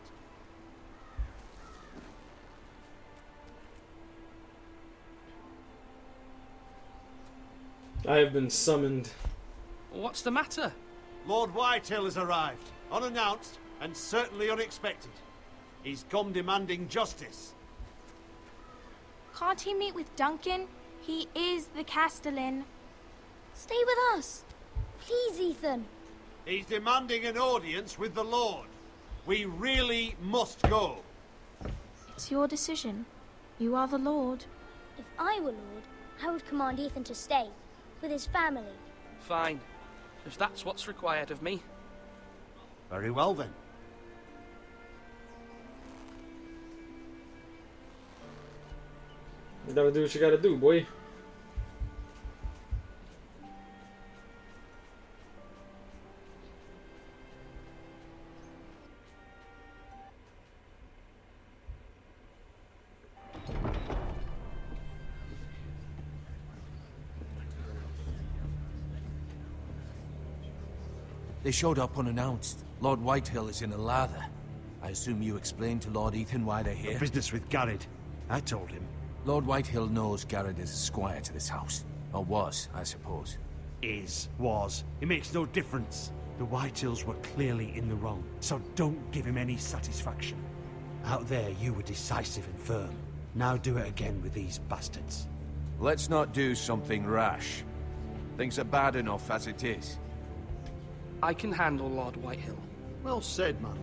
S1: I have been summoned.
S13: What's the matter?
S11: Lord Whitehill has arrived, unannounced and certainly unexpected. He's come demanding justice.
S10: Can't he meet with Duncan? He is the Castellan.
S12: Stay with us. Please, Ethan.
S11: He's demanding an audience with the Lord. We really must go.
S10: It's your decision. You are the Lord.
S12: If I were Lord, I would command Ethan to stay, with his family.
S13: Fine. If that's what's required of me.
S11: Very well then.
S1: You gotta do what you gotta do, boy.
S6: They showed up unannounced. Lord Whitehill is in a lather. I assume you explained to Lord Ethan why they're here?
S11: Business with Garrett. I told him.
S6: Lord Whitehill knows Garrett is a squire to this house. Or was, I suppose.
S11: Was. It makes no difference. The Whitehills were clearly in the wrong, so don't give him any satisfaction. Out there, you were decisive and firm. Now do it again with these bastards.
S6: Let's not do something rash. Things are bad enough as it is.
S13: I can handle Lord Whitehill.
S11: Well said, my lord.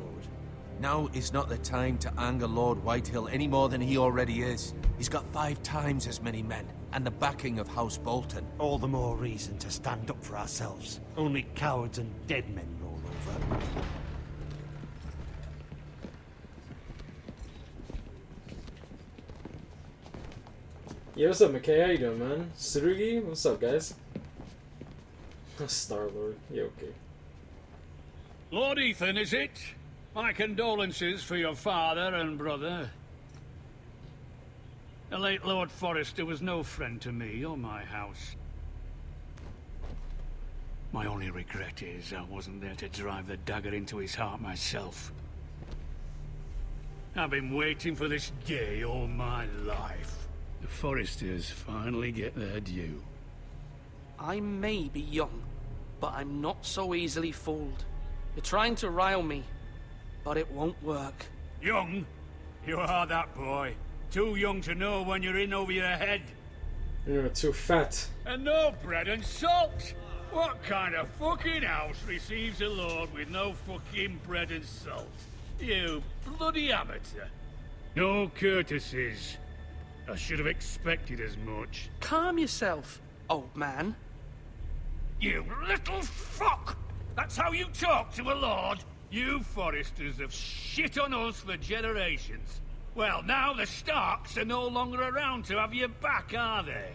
S6: Now is not the time to anger Lord Whitehill any more than he already is. He's got 5 times as many men, and the backing of House Bolton.
S11: All the more reason to stand up for ourselves. Only cowards and dead men roll over.
S1: Yeah, what's up, McKay? How you doing, man? Tsurugi? What's up, guys? Star-Lord. Yeah, okay.
S2: Lord Ethan, is it? My condolences for your father and brother. The late Lord Forrester was no friend to me or my house. My only regret is I wasn't there to drive the dagger into his heart myself. I've been waiting for this day all my life. The Forresters finally get their due.
S13: I may be young, but I'm not so easily fooled. You're trying to rile me, but it won't work.
S2: Young? You are that boy. Too young to know when you're in over your head.
S1: You're too fat.
S2: And no bread and salt! What kind of fucking house receives a lord with no fucking bread and salt? You bloody amateur. No courtesies. I should have expected as much.
S13: Calm yourself, old man.
S2: You little fuck! That's how you talk to a lord? You Forresters have shit on us for generations. Well, now the Starks are no longer around to have your back, are they?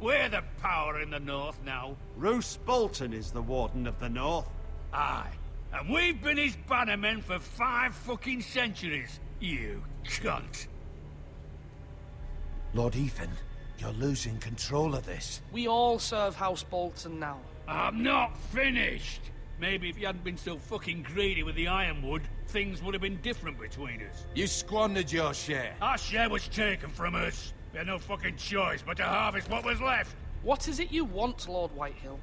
S2: We're the power in the north now.
S11: Roose Bolton is the Warden of the North.
S2: Aye. And we've been his bannermen for 5 fucking centuries, you cunt.
S6: Lord Ethan, you're losing control of this.
S13: We all serve House Bolton now.
S2: I'm not finished. Maybe if you hadn't been so fucking greedy with the ironwood, things would have been different between us.
S6: You squandered your share.
S2: Our share was taken from us. We had no fucking choice but to harvest what was left.
S13: What is it you want, Lord Whitehill?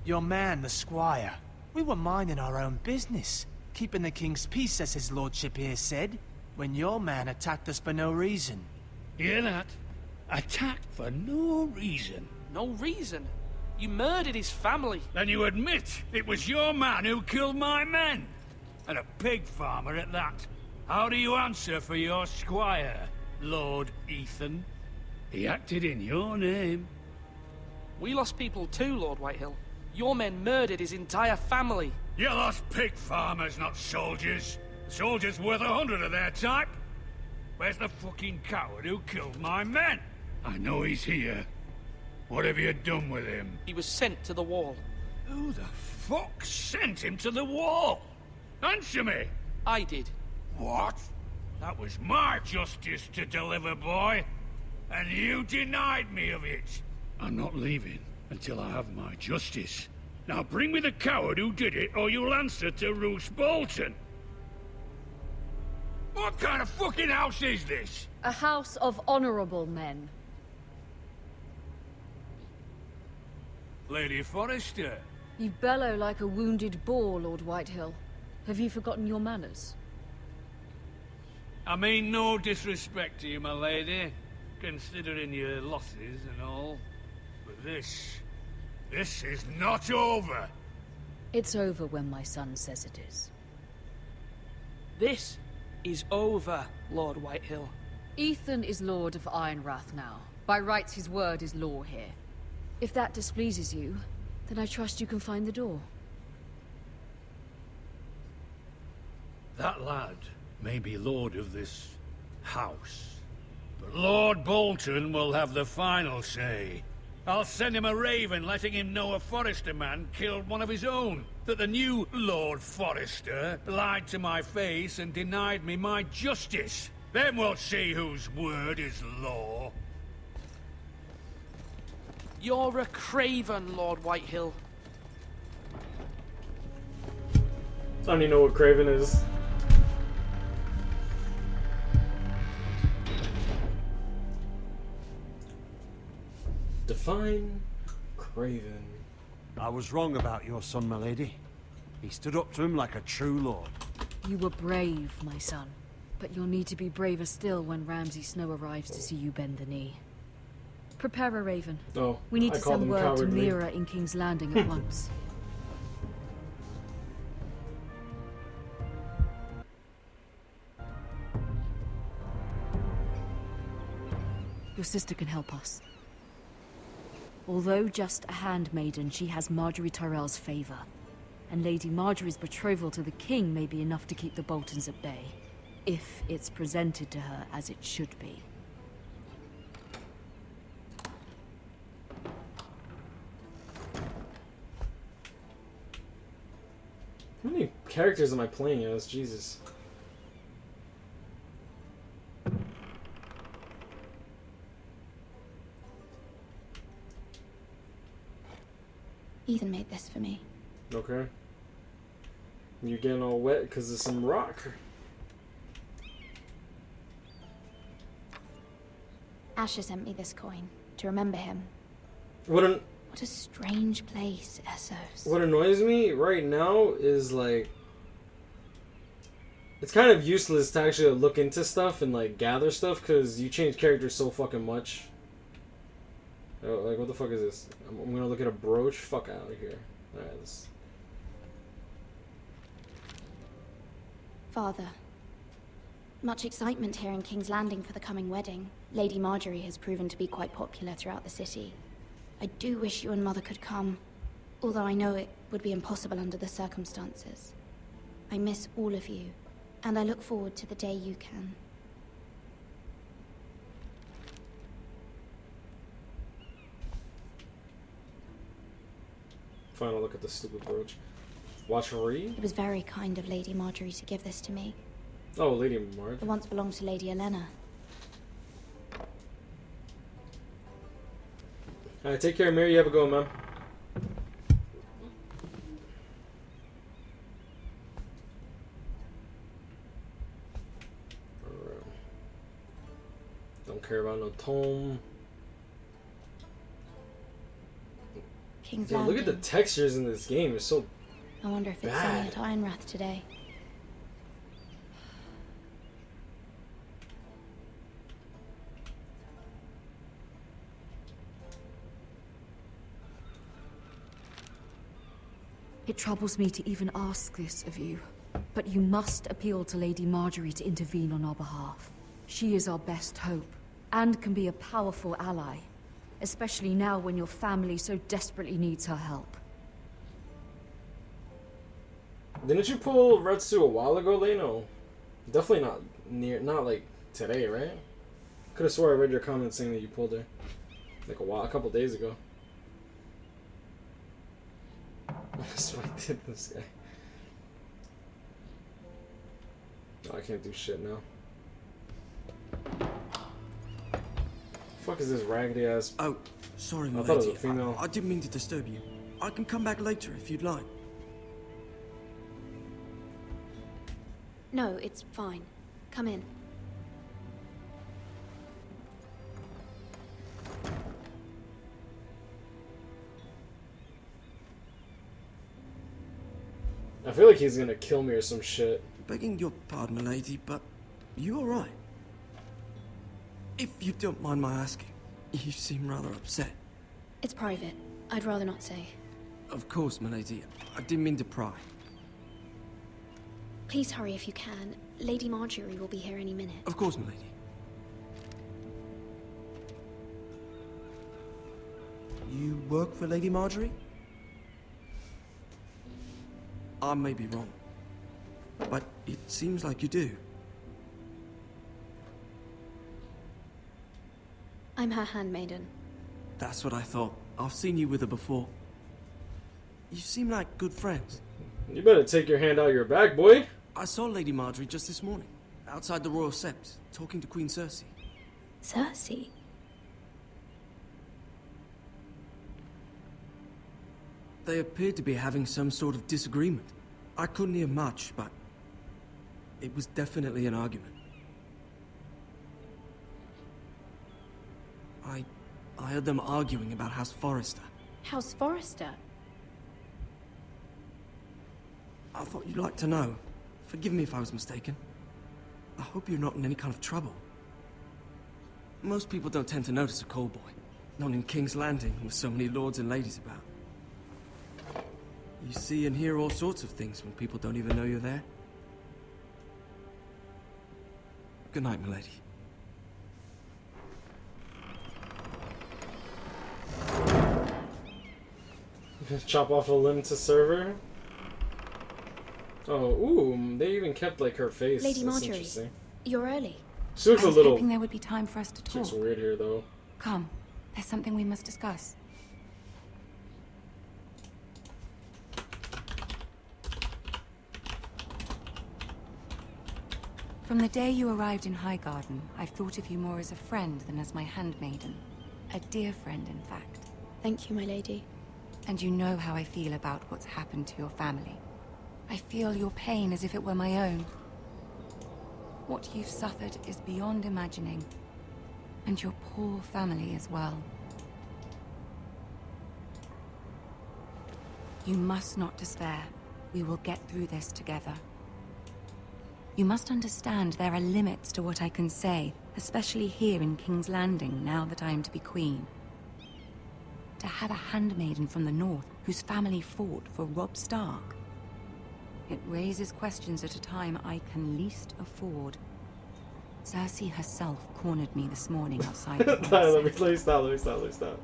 S7: Your man, the squire. We were minding our own business, keeping the king's peace, as his lordship here said, when your man attacked us for no reason.
S2: Hear that? Attacked for no reason.
S13: No reason? You murdered his family.
S2: Then you admit it was your man who killed my men. And a pig farmer at that. How do you answer for your squire, Lord Ethan? He acted in your name.
S13: We lost people too, Lord Whitehill. Your men murdered his entire family.
S2: You lost pig farmers, not soldiers. Soldiers worth 100 of their type. Where's the fucking coward who killed my men? I know he's here. What have you done with him?
S13: He was sent to the wall.
S2: Who the fuck sent him to the wall? Answer me!
S13: I did.
S2: What? That was my justice to deliver, boy. And you denied me of it. I'm not leaving until I have my justice. Now bring me the coward who did it, or you'll answer to Roose Bolton. What kind of fucking house is this?
S9: A house of honorable men.
S2: Lady Forrester.
S9: You bellow like a wounded boar, Lord Whitehill. Have you forgotten your manners?
S2: I mean no disrespect to you, my lady, considering your losses and all. But this is not over.
S9: It's over when my son says it is.
S13: This is over, Lord Whitehill.
S9: Ethan is Lord of Ironrath now. By rights, his word is law here. If that displeases you, then I trust you can find the door.
S2: That lad may be lord of this house, but Lord Bolton will have the final say. I'll send him a raven letting him know a Forrester man killed one of his own. That the new Lord Forrester lied to my face and denied me my justice. Then we'll see whose word is law.
S13: You're a craven, Lord Whitehill.
S1: I don't even know what Craven is. Define Craven.
S11: I was wrong about your son, my lady. He stood up to him like a true lord.
S9: You were brave, my son. But you'll need to be braver still when Ramsay Snow arrives to see you bend the knee. Prepare a raven.
S1: Oh,
S9: we need
S1: I
S9: to
S1: called
S9: send
S1: him
S9: word
S1: cowardly.
S9: to Mira in King's Landing at once. Your sister can help us. Although just a handmaiden, she has Marjorie Tyrell's favor. And Lady Marjorie's betrothal to the king may be enough to keep the Boltons at bay. If it's presented to her as it should be.
S1: How many characters am I playing as? Jesus.
S10: Ethan made this for me.
S1: Okay. You getting all wet because of some rock?
S10: Asher sent me this coin to remember him.
S1: What
S10: a strange place, Essos.
S1: What annoys me right now is like it's kind of useless to actually look into stuff and like gather stuff because you change characters so fucking much. Like what the fuck is this? I'm gonna look at a brooch. Fuck out of here. Alright, let's...
S10: Father. Much excitement here in King's Landing for the coming wedding. Lady Marjorie has proven to be quite popular throughout the city. I do wish you and Mother could come, although I know it would be impossible under the circumstances. I miss all of you, and I look forward to the day you can.
S1: Final look at the stupid brooch. Watchery?
S10: It was very kind of Lady Marjorie to give this to me.
S1: Oh, Lady Marjorie.
S10: It once belonged to Lady Elena.
S1: Alright, take care, Mary. You have a go, man. Alright. Don't care about no tome.
S10: King's
S1: Dude,
S10: Landing.
S1: look at the textures in this game. It's so
S10: I wonder if it's
S1: bad.
S10: sunny at Ironrath today.
S9: It troubles me to even ask this of you, but you must appeal to Lady Marjorie to intervene on our behalf. She is our best hope, and can be a powerful ally, especially now when your family so desperately needs her help.
S1: Didn't you pull Retsu a while ago, Leno? Definitely not like today, right? Could have swore I read your comment saying that you pulled her like a couple days ago. That's what I did this guy. Oh, I can't do shit now. Fuck is this raggedy ass?
S4: Oh, sorry, my
S1: I thought it
S4: lady.
S1: was a female.
S4: I didn't mean to disturb you. I can come back later if you'd like.
S10: No, it's fine. Come in.
S1: I feel like he's gonna kill me or some shit.
S4: Begging your pardon, my lady, but you alright? If you don't mind my asking, you seem rather upset.
S10: It's private. I'd rather not say.
S4: Of course, my lady. I didn't mean to pry.
S10: Please hurry if you can. Lady Marjorie will be here any minute.
S4: Of course, my lady. You work for Lady Marjorie? I may be wrong, but it seems like you do.
S10: I'm her handmaiden.
S4: That's what I thought. I've seen you with her before. You seem like good friends.
S1: You better take your hand out of your bag, boy.
S4: I saw Lady Marjorie just this morning, outside the Royal Sept, talking to Queen Cersei.
S10: Cersei?
S4: They appeared to be having some sort of disagreement. I couldn't hear much, but it was definitely an argument. I heard them arguing about House Forrester.
S10: House Forrester?
S4: I thought you'd like to know. Forgive me if I was mistaken. I hope you're not in any kind of trouble. Most people don't tend to notice a callboy. Not in King's Landing, with so many lords and ladies about. You see and hear all sorts of things when people don't even know you're there. Good night, my lady.
S1: Chop off a limb to serve her. Oh, ooh, they even kept like her face.
S10: Lady
S1: That's
S10: Marjorie,
S1: interesting.
S10: you're early.
S1: She looks
S14: I
S1: a
S14: was
S1: little.
S14: hoping there would be time for us to
S1: She looks
S14: talk.
S1: weird here, though.
S14: Come, there's something we must discuss. From the day you arrived in Highgarden, I've thought of you more as a friend than as my handmaiden. A dear friend, in fact.
S10: Thank you, my lady.
S14: And you know how I feel about what's happened to your family. I feel your pain as if it were my own. What you've suffered is beyond imagining. And your poor family as well. You must not despair. We will get through this together. You must understand there are limits to what I can say, especially here in King's Landing, now that I am to be queen. To have a handmaiden from the north whose family fought for Robb Stark. It raises questions at a time I can least afford. Cersei herself cornered me this morning outside the
S1: Let me stop.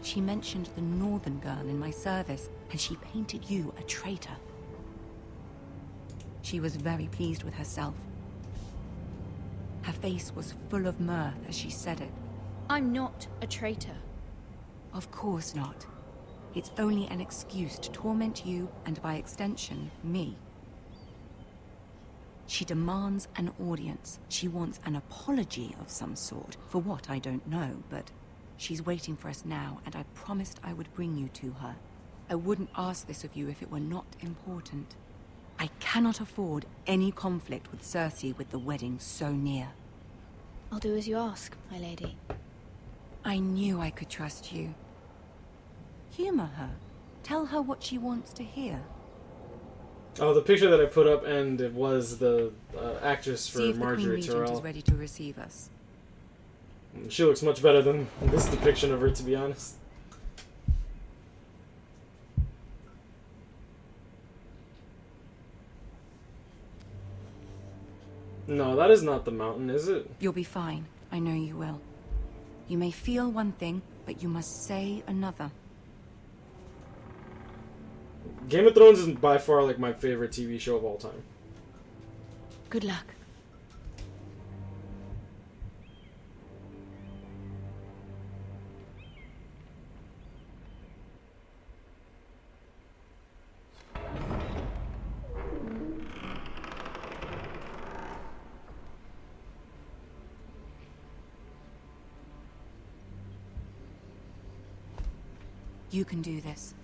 S14: She mentioned the northern girl in my service, and she painted you a traitor. She was very pleased with herself. Her face was full of mirth as she said it.
S10: I'm not a traitor.
S14: Of course not. It's only an excuse to torment you, and by extension, me. She demands an audience. She wants an apology of some sort. For what, I don't know, but she's waiting for us now, and I promised I would bring you to her. I wouldn't ask this of you if it were not important. I cannot afford any conflict with Cersei with the wedding so near.
S10: I'll do as you ask, my lady.
S14: I knew I could trust you. Humor her. Tell her what she wants to hear.
S1: Oh, the picture that I put up, and it was the actress for
S14: See if
S1: Marjorie
S14: the Queen Regent
S1: Tyrell.
S14: is ready to receive us.
S1: She looks much better than this depiction of her, to be honest. No, that is not the mountain, is it?
S14: You'll be fine. I know you will. You may feel one thing, but you must say another.
S1: Game of Thrones is by far like my favorite TV show of all time.
S14: Good luck. You can do this.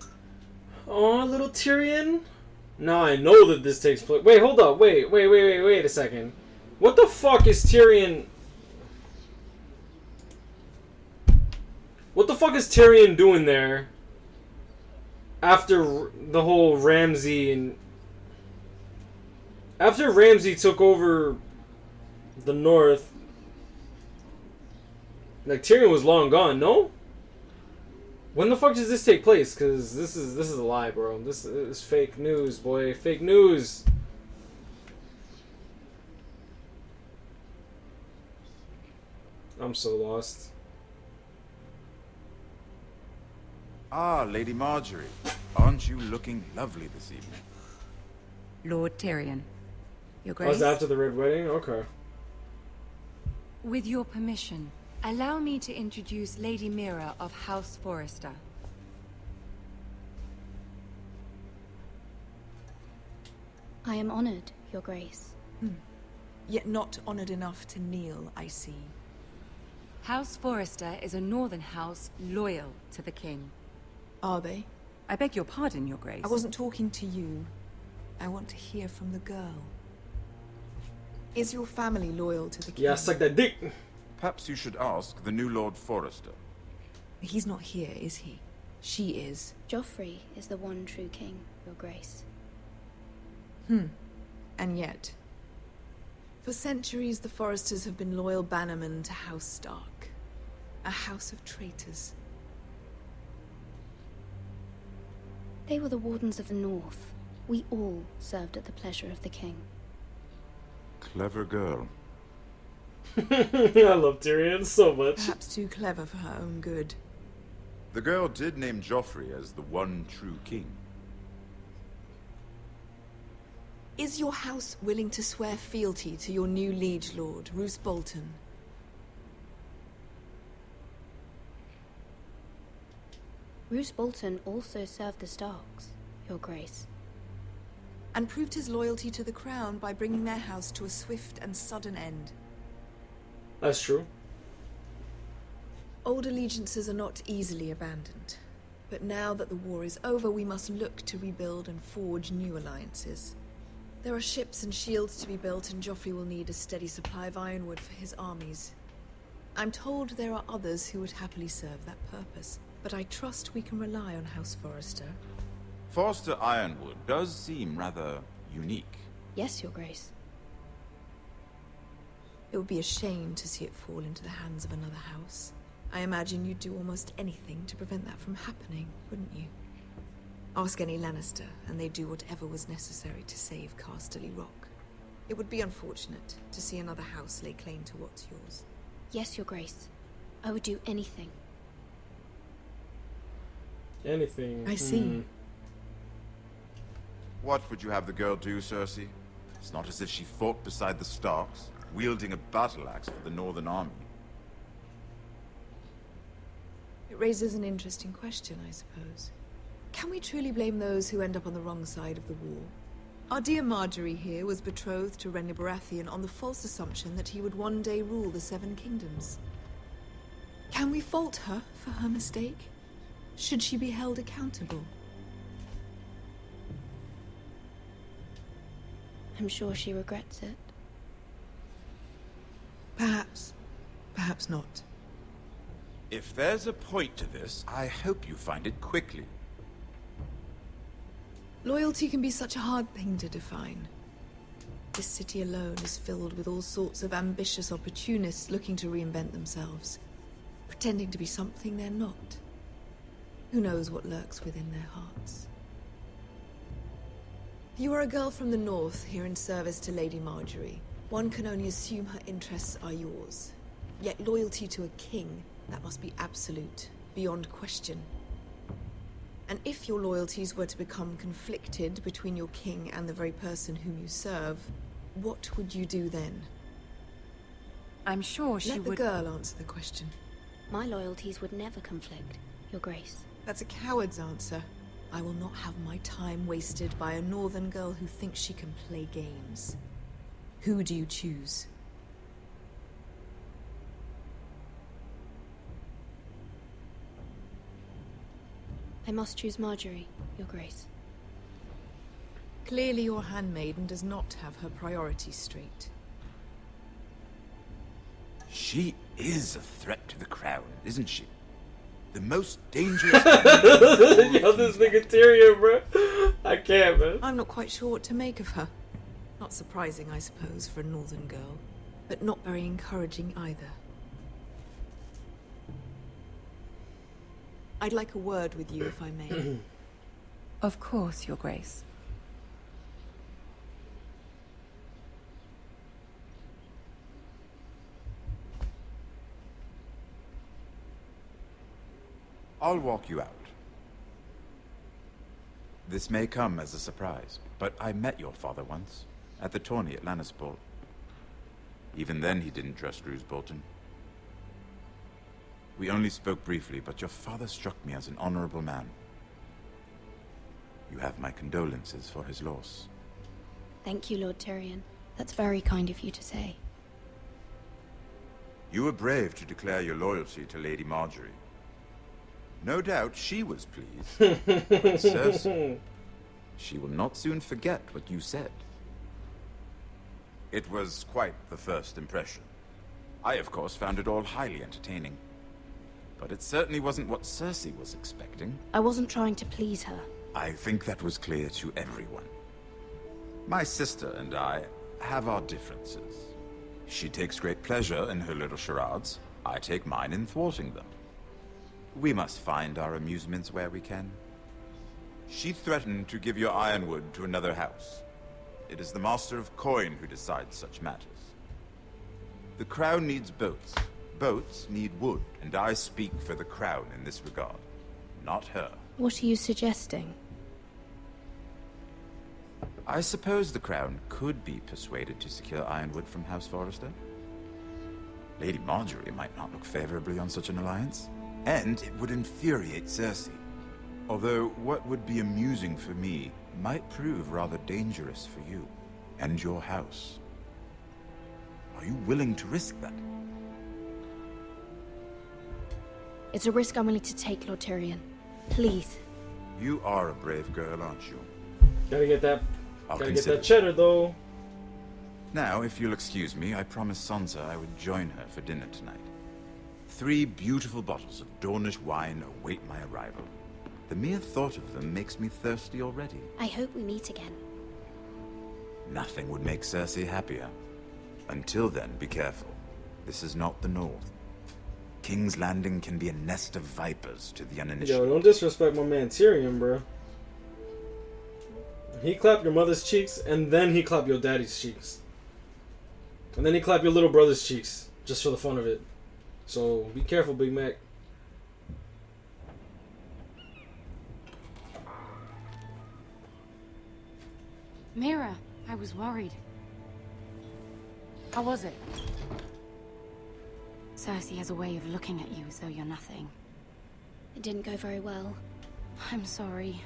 S1: Oh, little Tyrion. Now I know that this takes place. Wait, hold up. Wait a second. What the fuck is Tyrion? What the fuck is Tyrion doing there? After the whole Ramsay and... After Ramsay took over the north... Like, Tyrion was long gone, no? When the fuck does this take place? Because this is a lie, bro. This is fake news, boy. Fake news. I'm so lost.
S15: Ah, Lady Marjorie. Aren't you looking lovely this evening?
S14: Lord Tyrion. Your Grace.
S1: Oh, is that after the Red Wedding? Okay.
S14: With your permission, allow me to introduce Lady Mira of House Forrester.
S10: I am honored, Your Grace.
S16: Yet not honored enough to kneel, I see.
S14: House Forrester is a northern house loyal to the king.
S16: Are they?
S14: I beg your pardon, Your Grace.
S16: I wasn't talking to you. I want to hear from the girl. Is your family loyal to the king?
S1: Yeah, suck that dick.
S15: Perhaps you should ask the new Lord Forrester.
S16: He's not here, is he? She is.
S10: Joffrey is the one true king, Your Grace.
S16: And yet, for centuries the Forresters have been loyal bannermen to House Stark. A house of traitors.
S10: They were the Wardens of the North. We all served at the pleasure of the king.
S15: Clever girl.
S1: I love Tyrion so much.
S16: Perhaps too clever for her own good.
S15: The girl did name Joffrey as the one true king.
S16: Is your house willing to swear fealty to your new liege lord, Roose Bolton?
S10: Roose Bolton also served the Starks, Your Grace.
S16: And proved his loyalty to the crown by bringing their house to a swift and sudden end.
S1: That's true.
S16: Old allegiances are not easily abandoned. But now that the war is over, we must look to rebuild and forge new alliances. There are ships and shields to be built, and Joffrey will need a steady supply of ironwood for his armies. I'm told there are others who would happily serve that purpose, but I trust we can rely on House Forrester.
S15: Forrester Ironwood does seem rather unique.
S10: Yes, Your Grace.
S16: It would be a shame to see it fall into the hands of another house. I imagine you'd do almost anything to prevent that from happening, wouldn't you? Ask any Lannister, and they'd do whatever was necessary to save Casterly Rock. It would be unfortunate to see another house lay claim to what's yours.
S10: Yes, Your Grace. I would do anything.
S1: Anything.
S16: I see.
S15: What would you have the girl do, Cersei? It's not as if she fought beside the Starks, wielding a battle axe for the Northern Army.
S16: It raises an interesting question, I suppose. Can we truly blame those who end up on the wrong side of the war? Our dear Marjorie here was betrothed to Renly Baratheon on the false assumption that he would one day rule the Seven Kingdoms. Can we fault her for her mistake? Should she be held accountable?
S10: I'm sure she regrets it.
S16: Perhaps. Perhaps not.
S15: If there's a point to this, I hope you find it quickly.
S16: Loyalty can be such a hard thing to define. This city alone is filled with all sorts of ambitious opportunists looking to reinvent themselves, pretending to be something they're not. Who knows what lurks within their hearts? You are a girl from the north, here in service to Lady Marjorie. One can only assume her interests are yours. Yet loyalty to a king, that must be absolute, beyond question. And if your loyalties were to become conflicted between your king and the very person whom you serve, what would you do then?
S14: I'm sure she
S16: would...
S14: would...
S16: Let the girl answer the question.
S12: My loyalties would never conflict, Your Grace.
S16: That's a coward's answer. I will not have my time wasted by a northern girl who thinks she can play games. Who do you choose?
S12: I must choose Marjorie, Your Grace.
S16: Clearly your handmaiden does not have her priorities straight.
S15: She is a threat to the crown, isn't she? The most dangerous...
S1: Yo, this nigga Tyrion, bro. I can't, man.
S16: I'm not quite sure what to make of her. Not surprising, I suppose, for a northern girl. But not very encouraging either. I'd like a word with you, if I may.
S14: Of course, Your Grace.
S15: I'll walk you out. This may come as a surprise, but I met your father once, at the tourney at Lannisport. Even then he didn't trust Roose Bolton. We only spoke briefly, but your father struck me as an honorable man. You have my condolences for his loss.
S12: Thank you, Lord Tyrion. That's very kind of you to say.
S15: You were brave to declare your loyalty to Lady Marjorie. No doubt she was pleased. But Cersei, she will not soon forget what you said. It was quite the first impression. I, of course, found it all highly entertaining. But it certainly wasn't what Cersei was expecting.
S12: I wasn't trying to please her.
S15: I think that was clear to everyone. My sister and I have our differences. She takes great pleasure in her little charades. I take mine in thwarting them. We must find our amusements where we can. She threatened to give your ironwood to another house. It is the Master of Coin who decides such matters. The crown needs boats. Boats need wood, and I speak for the crown in this regard, not her.
S12: What are you suggesting?
S15: I suppose the crown could be persuaded to secure ironwood from House Forrester. Lady Marjorie might not look favorably on such an alliance, and it would infuriate Cersei. Although what would be amusing for me might prove rather dangerous for you and your house. Are you willing to risk that?
S12: It's a risk I'm willing to take, Lord Tyrion. Please.
S15: You are a brave girl, aren't you?
S1: Gotta get that.
S15: I'll
S1: Gotta get
S15: consider
S1: that cheddar, though.
S15: Now, if you'll excuse me, I promised Sansa I would join her for dinner tonight. 3 beautiful bottles of Dornish wine await my arrival. The mere thought of them makes me thirsty already.
S12: I hope we meet again.
S15: Nothing would make Cersei happier. Until then, be careful. This is not the North. King's Landing can be a nest of vipers to the uninitiated.
S1: Yo, don't disrespect my man Tyrion, bro. He clapped your mother's cheeks, and then he clapped your daddy's cheeks. And then he clapped your little brother's cheeks, just for the fun of it. So, be careful, Big Mac.
S14: Mira, I was worried. How was it? Cersei has a way of looking at you as though you're nothing.
S12: It didn't go very well.
S14: I'm sorry.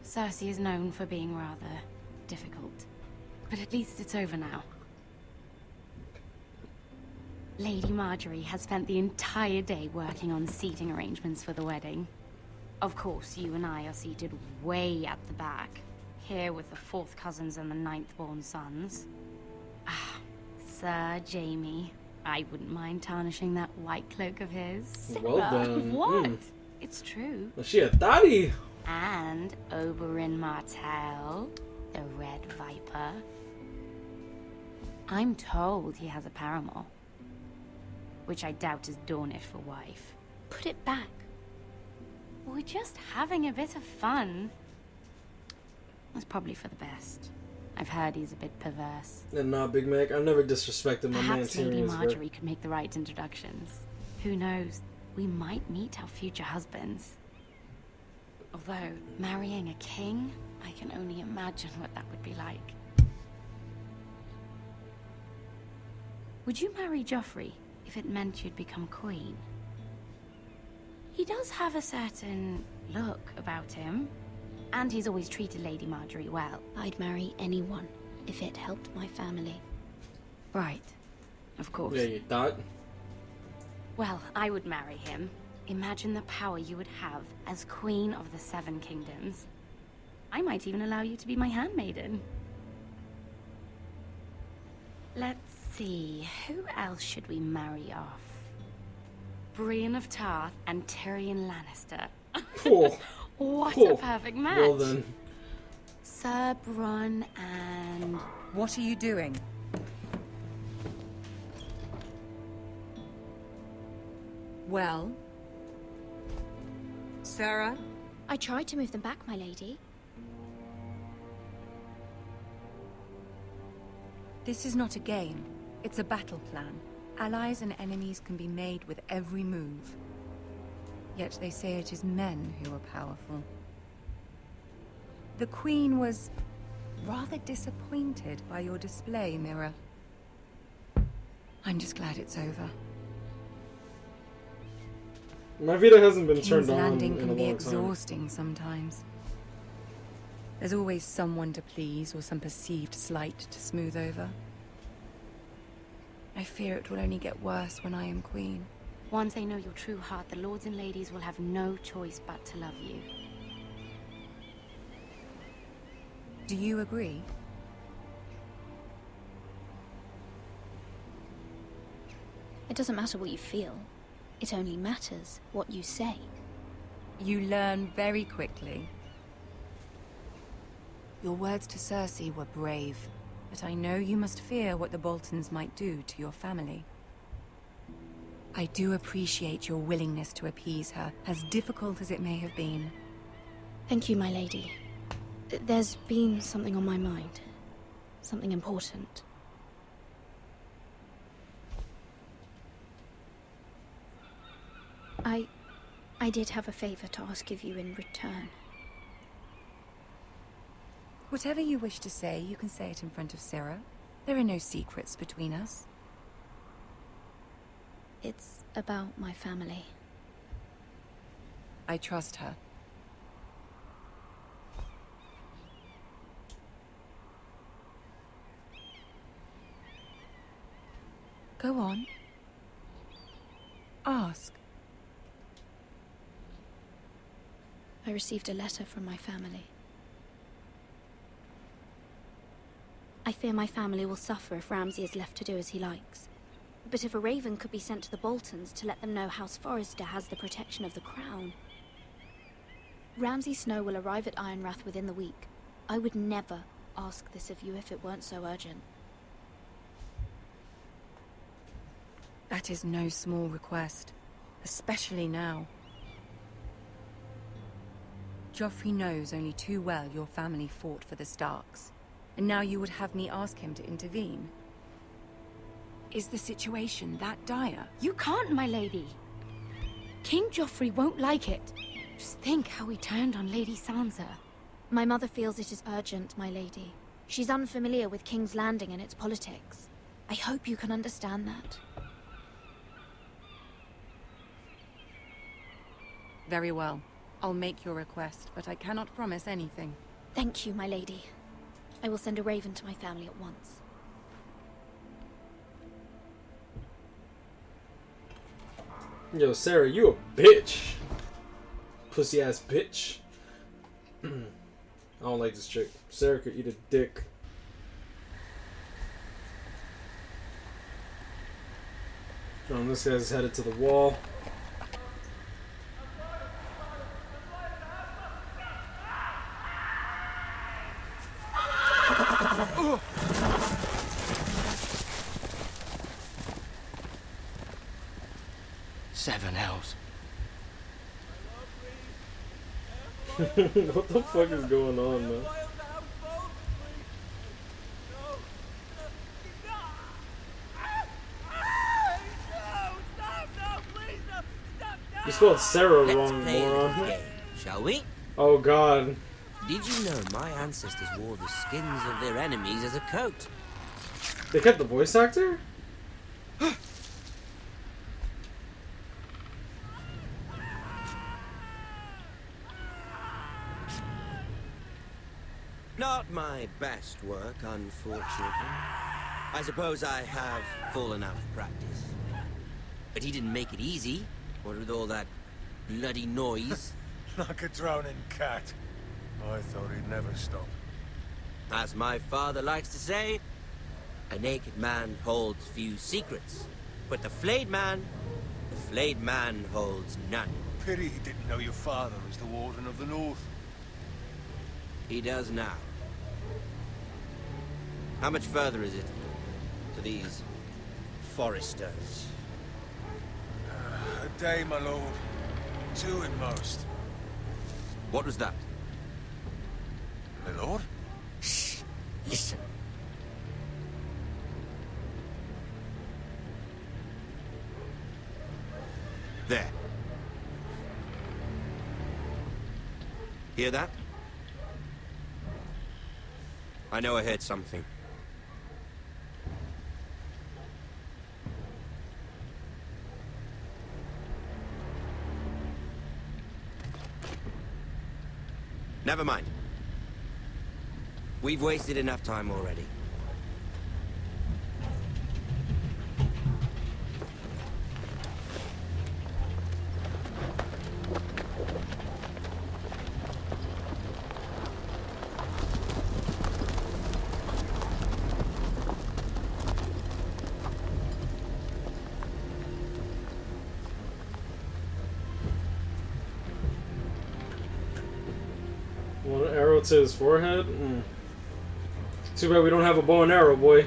S14: Cersei is known for being rather difficult. But at least it's over now. Lady Marjorie has spent the entire day working on seating arrangements for the wedding. Of course, you and I are seated way at the back, here with the 4th cousins and the 9th-born sons. Ah, Sir Jaime. I wouldn't mind tarnishing that white cloak of his.
S1: Well done.
S14: What? It's true.
S1: Was she a thotty?
S14: And Oberyn Martell, the Red Viper. I'm told he has a paramour, which I doubt is Dornish for wife.
S12: Put it back.
S14: We're just having a bit of fun. That's probably for the best.
S9: I've heard he's a bit perverse.
S1: And nah, Big Mac, I've never disrespected my man
S9: Perhaps Lady
S1: Tyrion.
S9: Marjorie could make the right introductions. Who knows? We might meet our future husbands. Although, marrying a king, I can only imagine what that would be like. Would you marry Joffrey if it meant you'd become queen? He does have a certain look about him, and he's always treated Lady Marjorie well.
S12: I'd marry anyone if it helped my family.
S9: Right. Of course.
S1: Yeah, you thought?
S9: Well, I would marry him. Imagine the power you would have as Queen of the Seven Kingdoms. I might even allow you to be my handmaiden. Let's see, who else should we marry off? Brienne of Tarth and Tyrion Lannister.
S1: Cool.
S9: What
S1: Cool.
S9: a perfect match.
S1: Well then.
S9: Sir Bronn and...
S14: What are you doing? Well? Sarah?
S12: I tried to move them back, my lady.
S14: This is not a game. It's a battle plan. Allies and enemies can be made with every move. Yet they say it is men who are powerful. The Queen was rather disappointed by your display, Mira. I'm just glad it's over.
S1: My Vita hasn't been
S14: King's
S1: turned on
S14: Landing
S1: in a
S14: can be
S1: long time.
S14: exhausting sometimes. There's always someone to please or some perceived slight to smooth over. I fear it will only get worse when I am queen.
S9: Once they know your true heart, the lords and ladies will have no choice but to love you.
S14: Do you agree?
S12: It doesn't matter what you feel. It only matters what you say.
S14: You learn very quickly. Your words to Cersei were brave, but I know you must fear what the Boltons might do to your family. I do appreciate your willingness to appease her, as difficult as it may have been.
S12: Thank you, my lady. There's been something on my mind. Something important. I did have a favor to ask of you in return.
S14: Whatever you wish to say, you can say it in front of Sarah. There are no secrets between us.
S12: It's about my family.
S14: I trust her. Go on. Ask.
S12: I received a letter from my family. I fear my family will suffer if Ramsay is left to do as he likes. But if a raven could be sent to the Boltons to let them know House Forrester has the protection of the crown. Ramsay Snow will arrive at Ironrath within the week. I would never ask this of you if it weren't so urgent.
S14: That is no small request, especially now. Joffrey knows only too well your family fought for the Starks, and now you would have me ask him to intervene. Is the situation that dire?
S9: You can't, my lady. King Joffrey won't like it. Just think how he turned on Lady Sansa.
S12: My mother feels it is urgent, my lady. She's unfamiliar with King's Landing and its politics. I hope you can understand that.
S14: Very well. I'll make your request, but I cannot promise anything.
S12: Thank you, my lady. I will send a raven to my family at once.
S1: Yo, Sarah, you a bitch. Pussy ass bitch. I don't like this chick. Sarah could eat a dick. This guy's headed to the wall.
S8: Seven hells.
S1: What the fuck is going on, man? You spelled Sarah
S17: Let's
S1: wrong,
S17: play a little
S1: moron.
S17: game, shall we?
S1: Oh god.
S17: Did you know my ancestors wore the skins of their enemies as a coat?
S1: They kept the voice actor?
S17: Not my best work, unfortunately. I suppose I have fallen out of practice. But he didn't make it easy, what with all that bloody noise.
S6: Like a drowning cat. I thought he'd never stop.
S17: As my father likes to say, a naked man holds few secrets. But the flayed man holds none.
S6: Pity he didn't know your father was the Warden of the North.
S17: He does now. How much further is it to these Forresters?
S6: A day, my lord. 2 at most.
S17: What was that?
S6: My lord?
S17: Shh! Listen. There. Hear that? I know I heard something. Never mind. We've wasted enough time already.
S1: One arrow to his forehead? Too bad we don't have a bow and arrow, boy.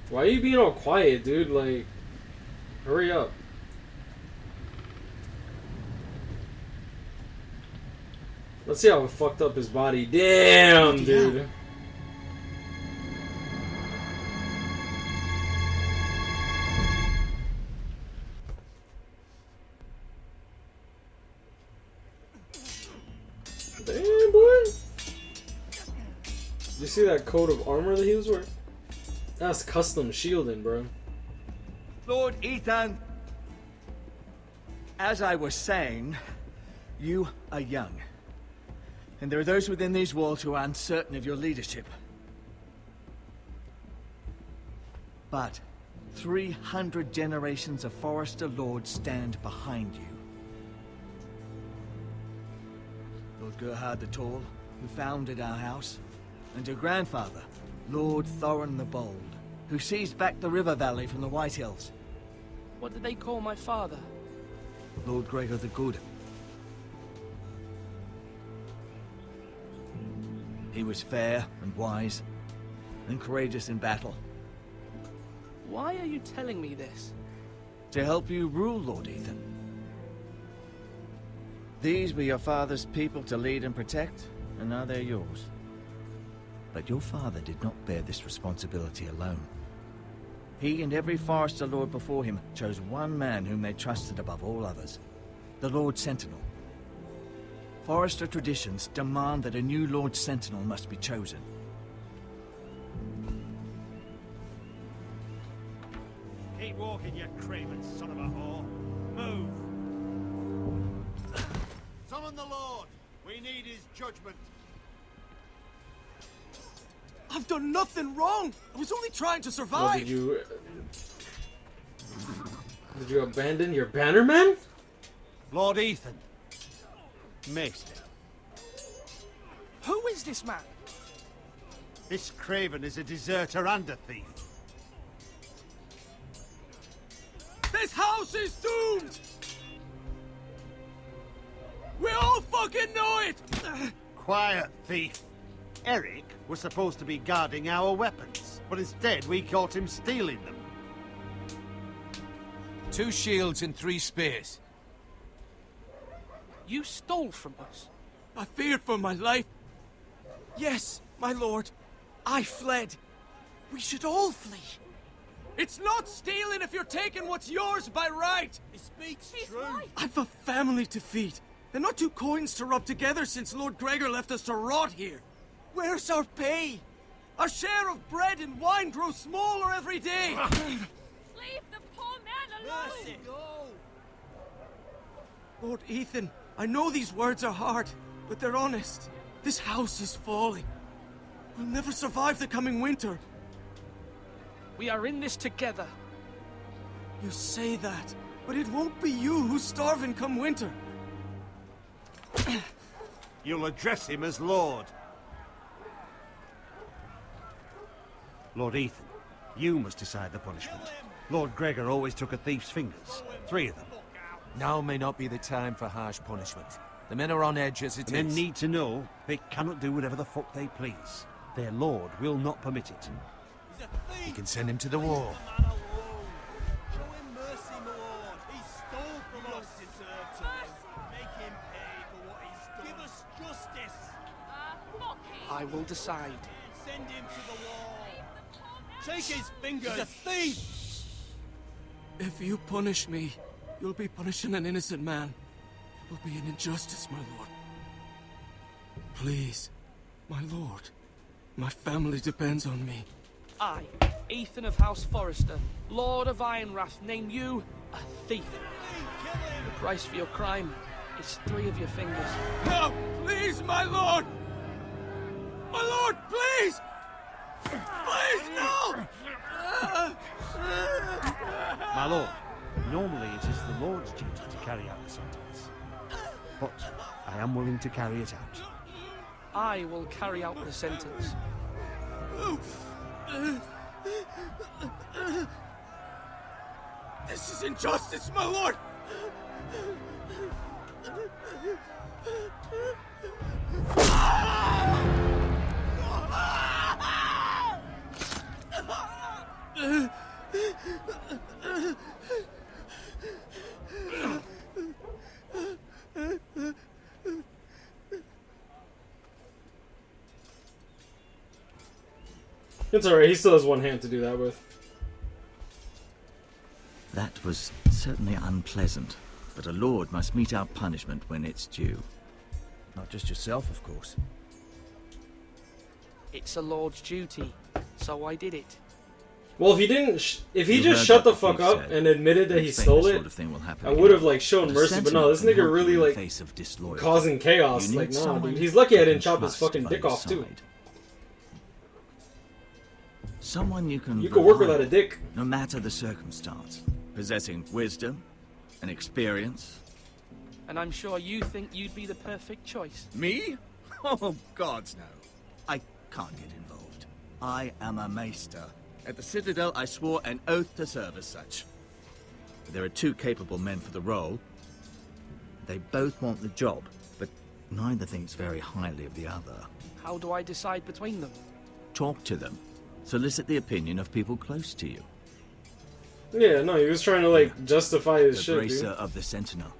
S1: Why are you being all quiet, dude? Like, hurry up. Let's see how it fucked up his body. Damn, dude. Damn, boy. You see that coat of armor that he was wearing? That's custom shielding, bro.
S8: Lord Ethan, as I was saying, you are young. And there are those within these walls who are uncertain of your leadership. But 300 generations of Forrester lords stand behind you. Lord Gerhard the Tall, who founded our house, and your grandfather, Lord Thorin the Bold, who seized back the river valley from the Whitehills.
S13: What did they call my father?
S8: Lord Gregor the Good. He was fair and wise, and courageous in battle.
S13: Why are you telling me this?
S8: To help you rule, Lord Ethan. These were your father's people to lead and protect, and now they're yours. But your father did not bear this responsibility alone. He and every Forrester lord before him chose one man whom they trusted above all others, the Lord Sentinel. Forrester traditions demand that a new Lord Sentinel must be chosen.
S11: Keep walking, you craven son of a whore. Move! Summon the Lord! We need his judgment.
S4: I've done nothing wrong! I was only trying to survive!
S1: Well, did you abandon your bannerman?
S11: Lord Ethan. Maester.
S13: Who is this man?
S11: This craven is a deserter and a thief.
S4: This house is doomed! We all fucking know it!
S11: Quiet, thief. Eric was supposed to be guarding our weapons, but instead we caught him stealing them.
S3: 2 shields and 3 spears.
S13: You stole from us.
S4: I feared for my life. Yes, my lord. I fled. We should all flee. It's not stealing if you're taking what's yours by right!
S3: He speaks true.
S4: I've a family to feed. They're not two coins to rub together since Lord Gregor left us to rot here. Where's our pay? Our share of bread and wine grows smaller every day.
S18: Leave the poor man alone!
S3: Mercy. Go.
S4: Lord Ethan, I know these words are hard, but they're honest. This house is falling. We'll never survive the coming winter.
S13: We are in this together.
S4: You say that, but it won't be you who's starving come winter.
S11: You'll address him as Lord. Lord Ethan, you must decide the punishment. Lord Gregor always took a thief's fingers. 3 of them.
S6: Now may not be the time for harsh punishment. The men are on edge as it
S11: The men
S6: is.
S11: need to know they cannot do whatever the fuck they please. Their lord will not permit it.
S6: You can send him to the wall.
S3: Show him mercy, my lord. He stole from us. Make him pay for what he's done. Give us justice.
S18: Fuck him!
S13: I will decide.
S3: Send him to the wall. Take his fingers. He's a thief.
S4: If you punish me, you'll be punishing an innocent man. It will be an injustice, my lord. Please, my lord. My family depends on me.
S13: I, Ethan of House Forrester, Lord of Ironrath, name you a thief. The price for your crime is 3 of your fingers.
S4: No! Please, my lord! My lord, please! Please, no!
S11: My lord, normally it is the Lord's duty to carry out the sentence. But I am willing to carry it out.
S13: I will carry out the sentence.
S4: This is injustice, my lord!
S1: It's alright, he still has one hand to do that with.
S8: That was certainly unpleasant, but a lord must mete out punishment when it's due. Not just yourself, of course.
S13: It's a lord's duty, so I did it.
S1: Well, if he didn't, if he
S8: You
S1: just
S8: heard
S1: shut
S8: what
S1: the
S8: the
S1: fuck
S8: thief
S1: up
S8: said.
S1: and admitted that
S8: Don't
S1: he
S8: think
S1: stole
S8: this
S1: it,
S8: sort of thing will happen
S1: I
S8: again.
S1: would have like shown
S8: But a
S1: mercy. But no,
S8: sentinel
S1: this
S8: can
S1: nigga
S8: help you
S1: really
S8: in the
S1: like
S8: face of disloyalty.
S1: causing chaos.
S8: You
S1: Like,
S8: need
S1: nah,
S8: someone
S1: dude. He's lucky I
S8: you
S1: didn't
S8: can
S1: chop his
S8: trust
S1: fucking
S8: by
S1: dick
S8: your
S1: off too.
S8: side. Someone you can
S1: You can work
S8: rely
S1: without a
S8: on,
S1: dick.
S8: no matter the circumstance. Possessing wisdom and experience.
S13: And I'm sure you think you'd be the perfect choice.
S8: Me? Oh, gods no. I can't get involved. I am a maester. At the Citadel, I swore an oath to serve as such. There are 2 capable men for the role. They both want the job, but neither thinks very highly of the other.
S13: How do I decide between them?
S8: Talk to them. Solicit the opinion of people close to you.
S1: Yeah, no, he was trying to like justify his
S8: The
S1: shit,
S8: bracer
S1: dude.
S8: of the Sentinel.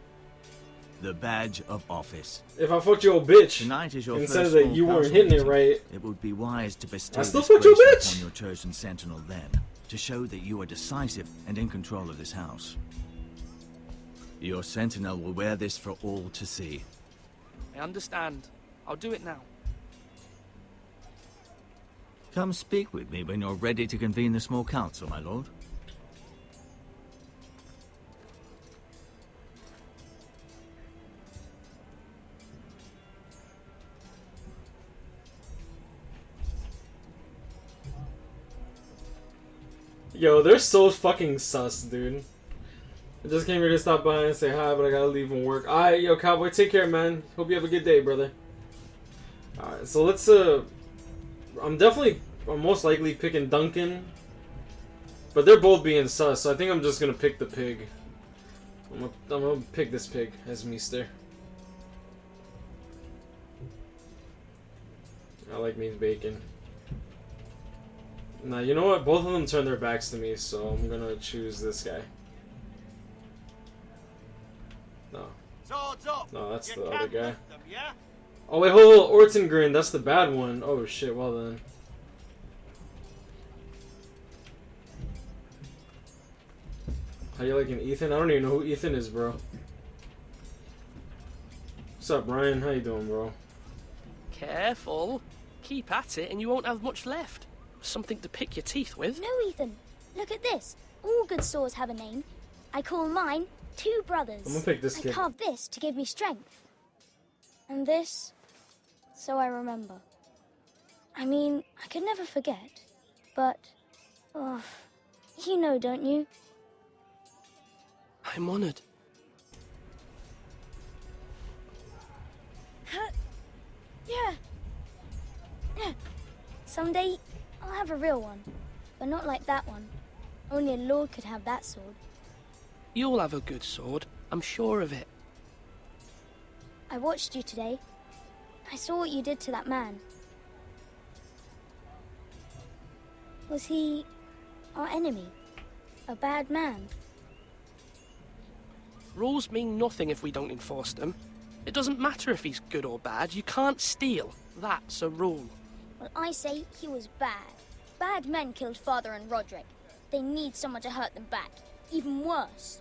S8: The badge of office.
S1: If I fucked your bitch
S8: Tonight is your
S1: and
S8: first
S1: said that
S8: full
S1: you weren't
S8: council
S1: hitting it
S8: meeting.
S1: right,
S8: It would be wise to bestow
S1: I still
S8: this
S1: fucked your
S8: bracer
S1: bitch.
S8: upon your chosen sentinel then, to show that you are decisive and in control of this house. Your sentinel will wear this for all to see.
S13: I understand. I'll do it now.
S8: Come speak with me when you're ready to convene the small council, my lord.
S1: yo, they're so fucking sus, dude. I just came here to stop by and say hi, but I gotta leave and work. Alright, yo, Cowboy, take care, man. Hope you have a good day, brother. Alright, so let's, I'm most likely picking Duncan. But they're both being sus, so I think I'm just gonna pick the pig. I'm gonna pick this pig as Meester. I like meat bacon. Nah, you know what? Both of them turn their backs to me, so I'm gonna choose this guy. No.
S3: Swords up.
S1: No, that's
S3: You
S1: the
S3: can't
S1: other guy.
S3: lift them, yeah?
S1: Oh wait, hold on, Orton Grin, that's the bad one. Oh shit, well then. How you liking Ethan? I don't even know who Ethan is, bro. What's up, Brian? How you doing, bro?
S13: Careful. Keep at it and you won't have much left. Something to pick your teeth with.
S19: No, Ethan. Look at this. All good swords have a name. I call mine Two Brothers.
S1: I'm gonna pick this
S19: I
S1: kid.
S19: carved this to give me strength. And this, so I remember. I mean, I could never forget. But, oh, you know, don't you?
S13: I'm honored.
S19: Yeah. Someday, I'll have a real one. But not like that one. Only a lord could have that sword.
S13: You'll have a good sword. I'm sure of it.
S19: I watched you today. I saw what you did to that man. Was he our enemy? A bad man?
S13: Rules mean nothing if we don't enforce them. It doesn't matter if he's good or bad. You can't steal. That's a rule.
S19: Well, I say he was bad. Bad men killed Father and Roderick. They need someone to hurt them back. Even worse.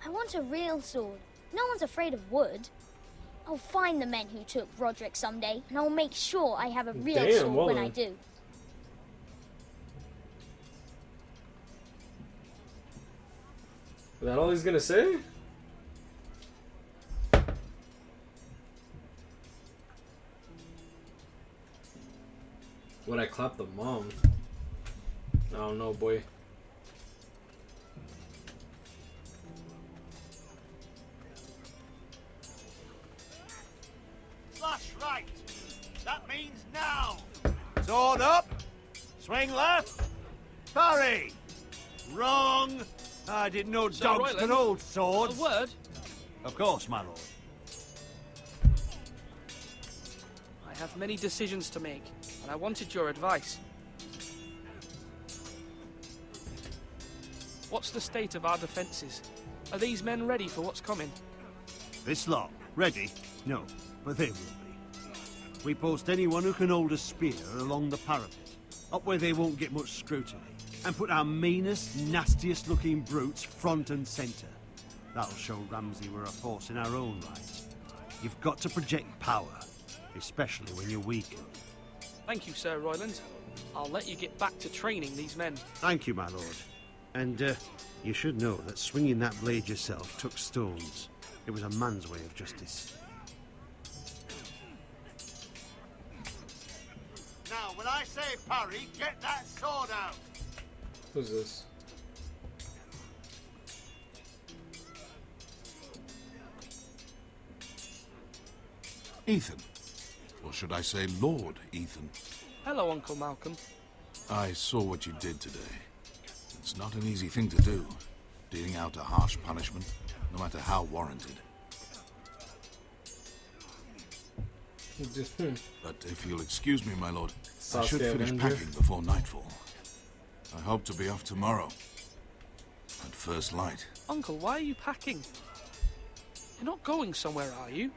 S19: I want a real sword. No one's afraid of wood. I'll find the men who took Roderick someday, and I'll make sure I have a real sword when I do.
S1: Is that all he's gonna say? Would I clap the mom? I don't know, boy.
S5: Slash right. That means now. Sword up. Swing left. Parry. Wrong.
S11: I didn't know
S13: Sir
S11: dogs
S13: Royland,
S11: could hold swords.
S13: A word?
S11: Of course, my lord.
S13: I have many decisions to make, and I wanted your advice. What's the state of our defences? Are these men ready for what's coming?
S11: This lot, ready? No, but they will be. We post anyone who can hold a spear along the parapet, up where they won't get much scrutiny, and put our meanest, nastiest looking brutes front and centre. That'll show Ramsay we're a force in our own right. You've got to project power, especially when you're weakened.
S13: Thank you, Sir Royland. I'll let you get back to training these men.
S11: Thank you, my lord. And, you should know that swinging that blade yourself took stones. It was a man's way of justice.
S5: Now, when I say parry, get that sword out.
S1: Who's this?
S6: Ethan. Or should I say Lord Ethan?
S13: Hello, Uncle Malcolm.
S6: I saw what you did today. It's not an easy thing to do, dealing out a harsh punishment, no matter how warranted. But if you'll excuse me, my lord, I should finish packing before nightfall. I hope to be off tomorrow, at first light.
S13: Uncle, why are you packing? You're not going somewhere, are you?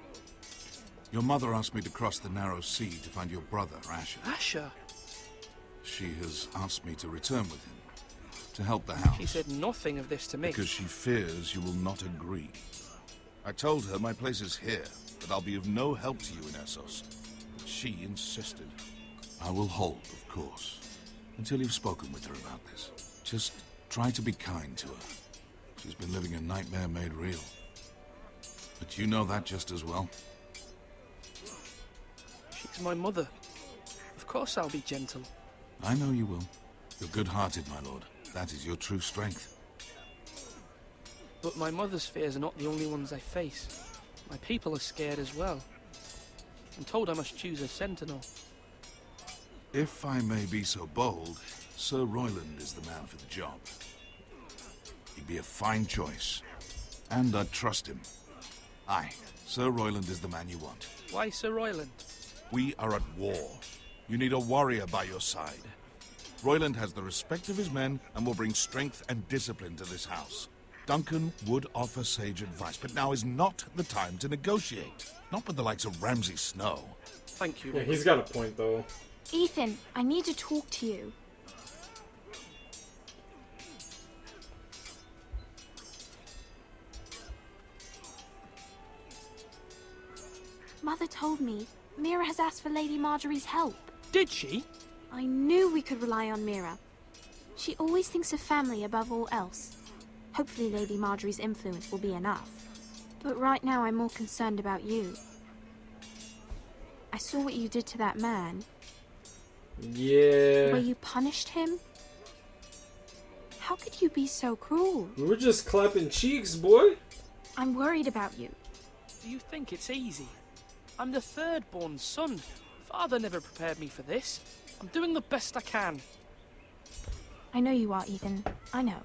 S6: Your mother asked me to cross the narrow sea to find your brother, Asher.
S13: Asher?
S6: She has asked me to return with him, to help the house.
S13: She said nothing of this to me.
S6: Because she fears you will not agree. I told her my place is here, that I'll be of no help to you in Essos. But she insisted. I will hold, of course, until you've spoken with her about this. Just try to be kind to her. She's been living a nightmare made real. But you know that just as well.
S13: She's my mother. Of course I'll be gentle.
S6: I know you will. You're good-hearted, my lord. That is your true strength.
S13: But my mother's fears are not the only ones I face. My people are scared as well. I'm told I must choose a sentinel.
S6: If I may be so bold, Sir Royland is the man for the job. He'd be a fine choice. And I'd trust him. Aye, Sir Royland is the man you want.
S13: Why Sir Royland?
S6: We are at war. You need a warrior by your side. Royland has the respect of his men and will bring strength and discipline to this house. Duncan would offer sage advice, but now is not the time to negotiate. Not with the likes of Ramsay Snow.
S13: Thank you.
S1: Yeah, he's got a point, though.
S10: Ethan, I need to talk to you. Mother told me Mira has asked for Lady Marjorie's help.
S13: Did she?
S10: I knew we could rely on Mira. She always thinks of family above all else. Hopefully Lady Marjorie's influence will be enough. But right now I'm more concerned about you. I saw what you did to that man.
S1: Yeah.
S10: The way you punished him. How could you be so cruel?
S1: We were just clapping cheeks, boy.
S10: I'm worried about you.
S13: Do you think it's easy? I'm the third-born son. Father never prepared me for this. I'm doing the best I can.
S10: I know you are, Ethan. I know.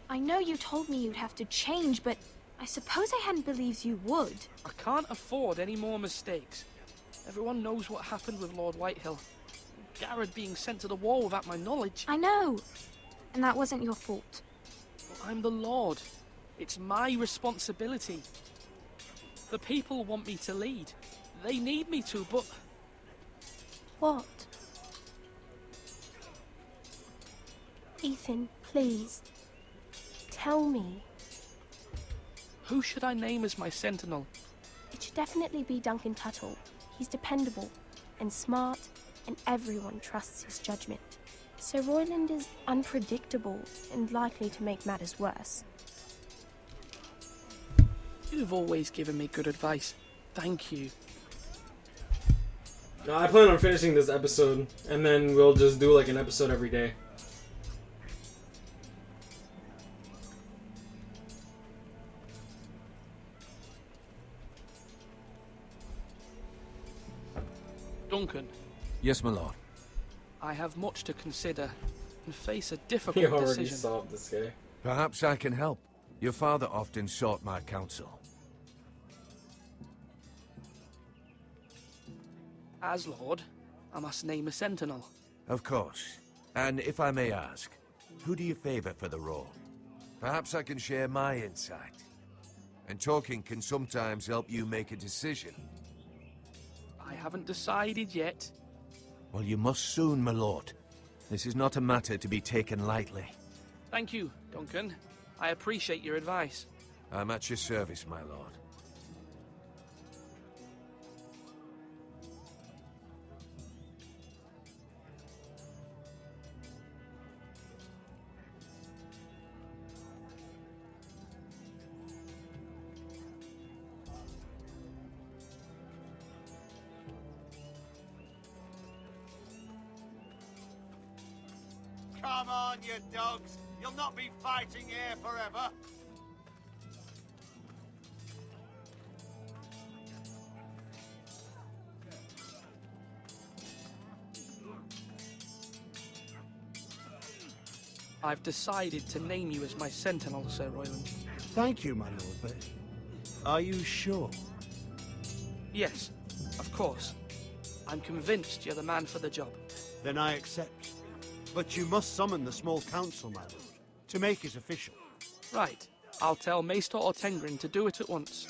S10: I know you told me you'd have to change, but I suppose I hadn't believed you would.
S13: I can't afford any more mistakes. Everyone knows what happened with Lord Whitehill. Garrett being sent to the wall without my knowledge.
S10: I know. And that wasn't your fault.
S13: But I'm the Lord. It's my responsibility. The people want me to lead. They need me to, but...
S10: What? Ethan, please. Tell me.
S13: Who should I name as my sentinel?
S10: It should definitely be Duncan Tuttle. He's dependable and smart, and everyone trusts his judgment. Sir Royland is unpredictable and likely to make matters worse.
S13: You've always given me good advice. Thank you.
S1: I plan on finishing this episode, and then we'll just do like an episode every day.
S13: Duncan.
S6: Yes, my lord.
S13: I have much to consider and face a
S1: You
S13: difficult
S1: already
S13: decision.
S1: solved this guy.
S6: Perhaps I can help. Your father often sought my counsel.
S13: As Lord, I must name a sentinel.
S6: Of course. And if I may ask, who do you favor for the role? Perhaps I can share my insight. And talking can sometimes help you make a decision.
S13: I haven't decided yet.
S6: Well, you must soon, my lord. This is not a matter to be taken lightly.
S13: Thank you, Duncan. I appreciate your advice.
S6: I'm at your service, my lord.
S11: Come on, you dogs. You'll not be fighting here forever.
S13: I've decided to name you as my sentinel, Sir Royland.
S11: Thank you, my lord, but are you sure?
S13: Yes, of course. I'm convinced you're the man for the job.
S11: Then I accept. But you must summon the small council, my lord, to make it official.
S13: Right. I'll tell Maester Ortengrin to do it at once.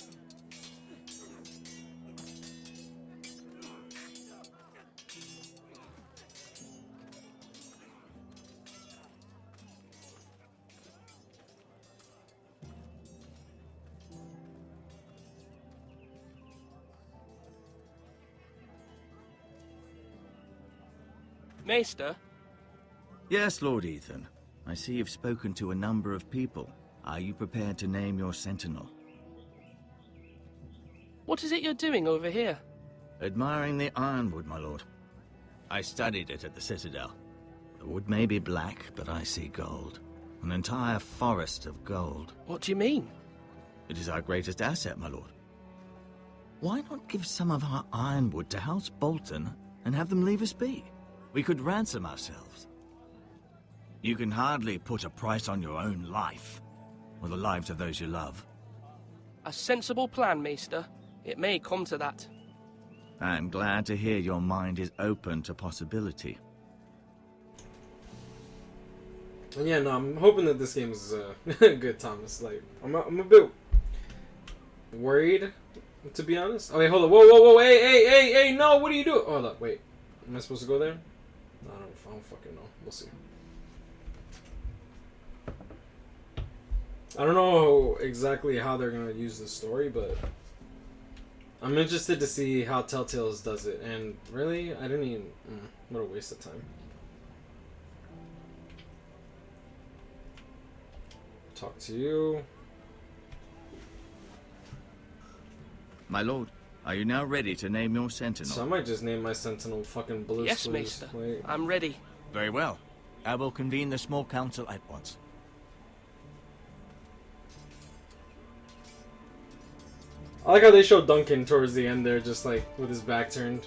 S13: Maester?
S8: Yes, Lord Ethan. I see you've spoken to a number of people. Are you prepared to name your sentinel?
S13: What is it you're doing over here?
S8: Admiring the ironwood, my lord. I studied it at the Citadel. The wood may be black, but I see gold. An entire forest of gold.
S13: What do you mean?
S8: It is our greatest asset, my lord. Why not give some of our ironwood to House Bolton and have them leave us be? We could ransom ourselves. You can hardly put a price on your own life, or the lives of those you love.
S13: A sensible plan, Maester. It may come to that.
S8: I'm glad to hear your mind is open to possibility.
S1: And yeah, no, I'm hoping that this game is good, Thomas. Like, I'm a bit worried, to be honest. Oh, wait, hold on. Whoa, hey, no, what are you doing? Hold up, wait. Am I supposed to go there? No, I don't fucking know. We'll see. I don't know exactly how they're gonna use the story, but I'm interested to see how Telltale does it, and really, I didn't even... what a waste of time. Talk to you.
S8: My lord, are you now ready to name your sentinel?
S1: So I might just name my sentinel fucking Blue.
S13: Yes, Maester. I'm ready.
S8: Very well. I will convene the small council at once.
S1: I like how they show Duncan towards the end there, just like with his back turned.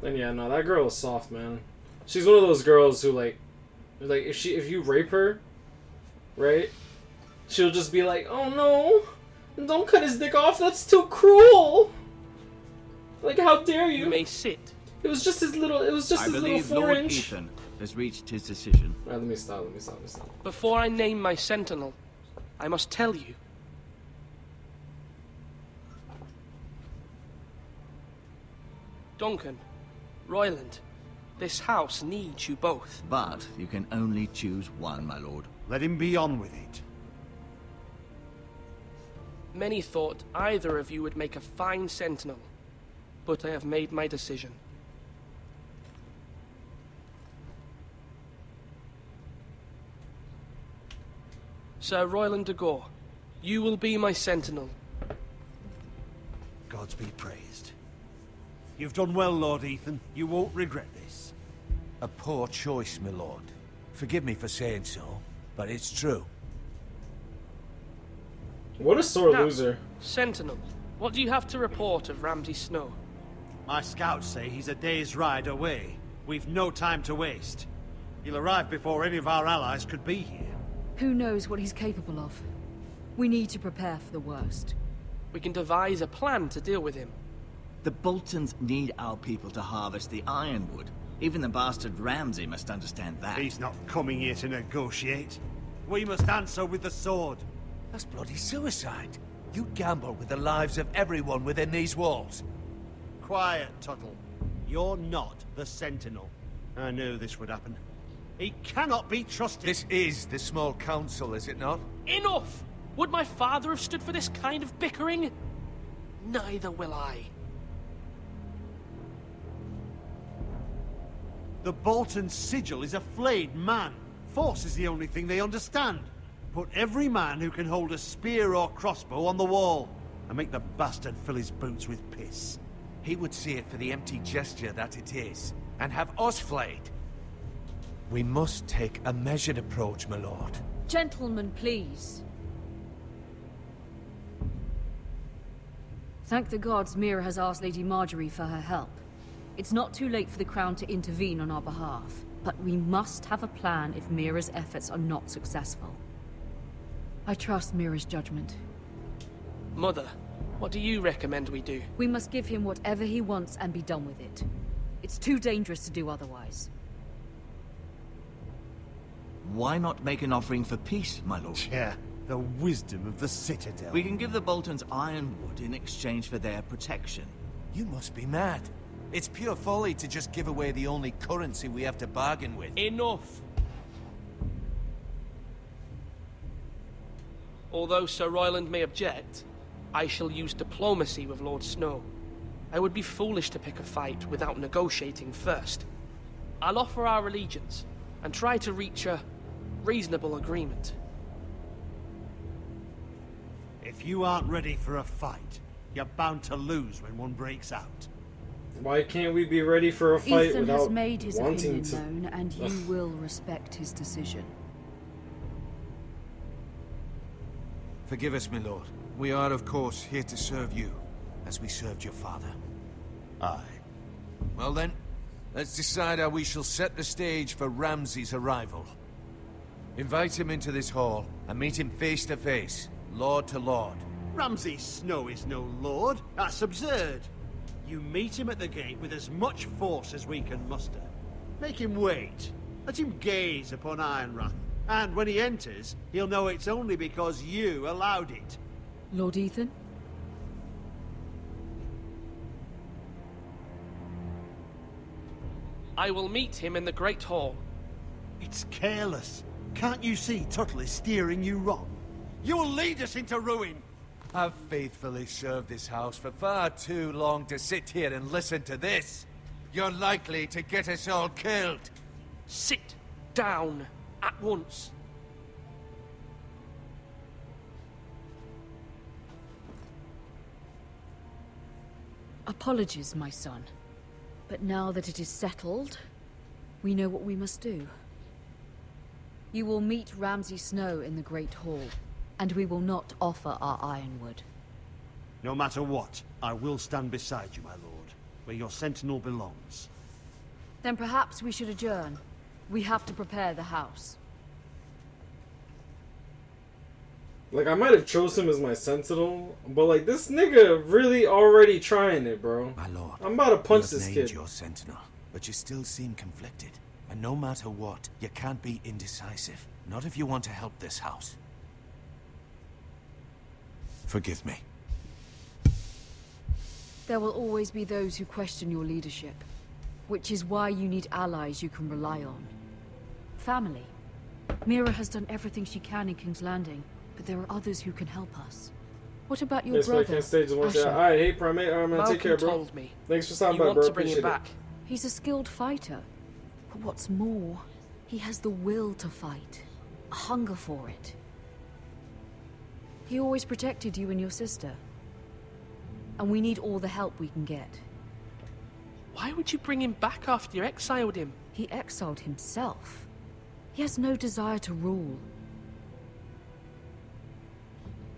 S1: And yeah, no, that girl is soft, man. She's one of those girls who like if you rape her, right? She'll just be like, "Oh no, don't cut his dick off. That's too cruel." Like, how dare you?
S13: You may sit.
S1: It was just his little. It was just his little 4-inch.
S8: Lord Ethan has reached his decision.
S1: Alright, let me stop. Let me stop.
S13: Before I name my sentinel, I must tell you. Duncan, Royland, this house needs you both.
S8: But you can only choose one, my lord.
S11: Let him be on with it.
S13: Many thought either of you would make a fine sentinel, but I have made my decision. Sir Royland de Gore, you will be my sentinel.
S11: Gods be praised. You've done well, Lord Ethan. You won't regret this.
S6: A poor choice, my lord. Forgive me for saying so, but it's true.
S1: What a sore
S13: Now,
S1: loser.
S13: Sentinel, what do you have to report of Ramsay Snow?
S11: My scouts say he's a day's ride away. We've no time to waste. He'll arrive before any of our allies could be here.
S9: Who knows what he's capable of? We need to prepare for the worst.
S13: We can devise a plan to deal with him.
S8: The Boltons need our people to harvest the ironwood. Even the bastard Ramsay must understand that.
S11: He's not coming here to negotiate. We must answer with the sword.
S6: That's bloody suicide. You gamble with the lives of everyone within these walls.
S11: Quiet, Tuttle. You're not the Sentinel. I knew this would happen. He cannot be trusted.
S6: This is the small council, is it not?
S13: Enough! Would my father have stood for this kind of bickering? Neither will I.
S11: The Bolton sigil is a flayed man. Force is the only thing they understand. Put every man who can hold a spear or crossbow on the wall, and make the bastard fill his boots with piss.
S6: He would see it for the empty gesture that it is, and have us flayed. We must take a measured approach, my lord.
S9: Gentlemen, please. Thank the gods Mira has asked Lady Marjorie for her help. It's not too late for the Crown to intervene on our behalf, but we must have a plan if Mira's efforts are not successful. I trust Mira's judgment.
S13: Mother, what do you recommend we do?
S9: We must give him whatever he wants and be done with it. It's too dangerous to do otherwise.
S8: Why not make an offering for peace, my lord?
S11: Yeah, the wisdom of the Citadel.
S8: We can give the Boltons ironwood in exchange for their protection.
S6: You must be mad. It's pure folly to just give away the only currency we have to bargain with.
S13: Enough! Although Sir Royland may object, I shall use diplomacy with Lord Snow. I would be foolish to pick a fight without negotiating first. I'll offer our allegiance, and try to reach a reasonable agreement.
S11: If you aren't ready for a fight, you're bound to lose when one breaks out.
S1: Why can't we be ready for a fight
S9: Ethan
S1: without
S9: has made his
S1: wanting
S9: opinion
S1: to?
S9: known, and you will respect his decision.
S6: Forgive us, my lord. We are, of course, here to serve you, as we served your father.
S11: Aye.
S6: Well then, let's decide how we shall set the stage for Ramsay's arrival. Invite him into this hall, and meet him face to face, lord to lord.
S11: Ramsay Snow is no lord. That's absurd. You meet him at the gate with as much force as we can muster. Make him wait. Let him gaze upon Ironrath. And when he enters, he'll know it's only because you allowed it.
S9: Lord Ethan?
S13: I will meet him in the Great Hall.
S11: It's careless. Can't you see Tuttle is steering you wrong? You'll lead us into ruin!
S6: I've faithfully served this house for far too long to sit here and listen to this. You're likely to get us all killed.
S13: Sit down at once.
S9: Apologies, my son. But now that it is settled, we know what we must do. You will meet Ramsay Snow in the Great Hall, and we will not offer our ironwood.
S11: No matter what, I will stand beside you, my lord, where your sentinel belongs.
S9: Then perhaps we should adjourn. We have to prepare the house.
S1: Like, I might have chose him as my sentinel, but like, this nigga really already trying it, bro.
S6: My lord,
S1: I'm about to punch
S6: you
S1: this
S6: have
S1: kid.
S6: named your sentinel, but you still seem conflicted. And no matter what, you can't be indecisive. Not if you want to help this house. Forgive me.
S9: There will always be those who question your leadership, which is why you need allies you can rely on. Family. Mira has done everything she can in King's Landing, but there are others who can help us. What about your brother, Asher?
S1: Alright, hey, Primate. Alright, man, take care, bro.
S13: Told me
S1: Thanks for stopping
S13: you
S1: by,
S13: want
S1: bro.
S13: to bring him
S1: Appreciate
S13: back.
S9: He's a skilled fighter. But what's more, he has the will to fight. A hunger for it. He always protected you and your sister. And we need all the help we can get.
S13: Why would you bring him back after you exiled him?
S9: He exiled himself. He has no desire to rule.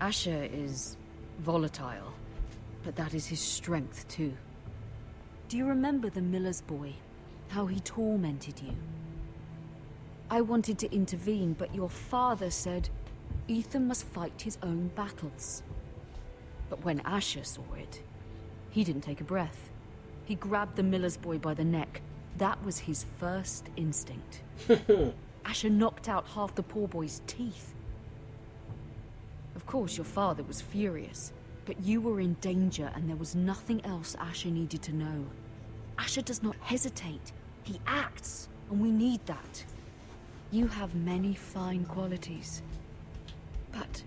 S9: Asher is volatile, but that is his strength too. Do you remember the miller's boy? How he tormented you? I wanted to intervene, but your father said Ethan must fight his own battles. But when Asher saw it, he didn't take a breath. He grabbed the miller's boy by the neck. That was his first instinct. Asher knocked out half the poor boy's teeth. Of course, your father was furious, but you were in danger and there was nothing else Asher needed to know. Asher does not hesitate. He acts, and we need that. You have many fine qualities, but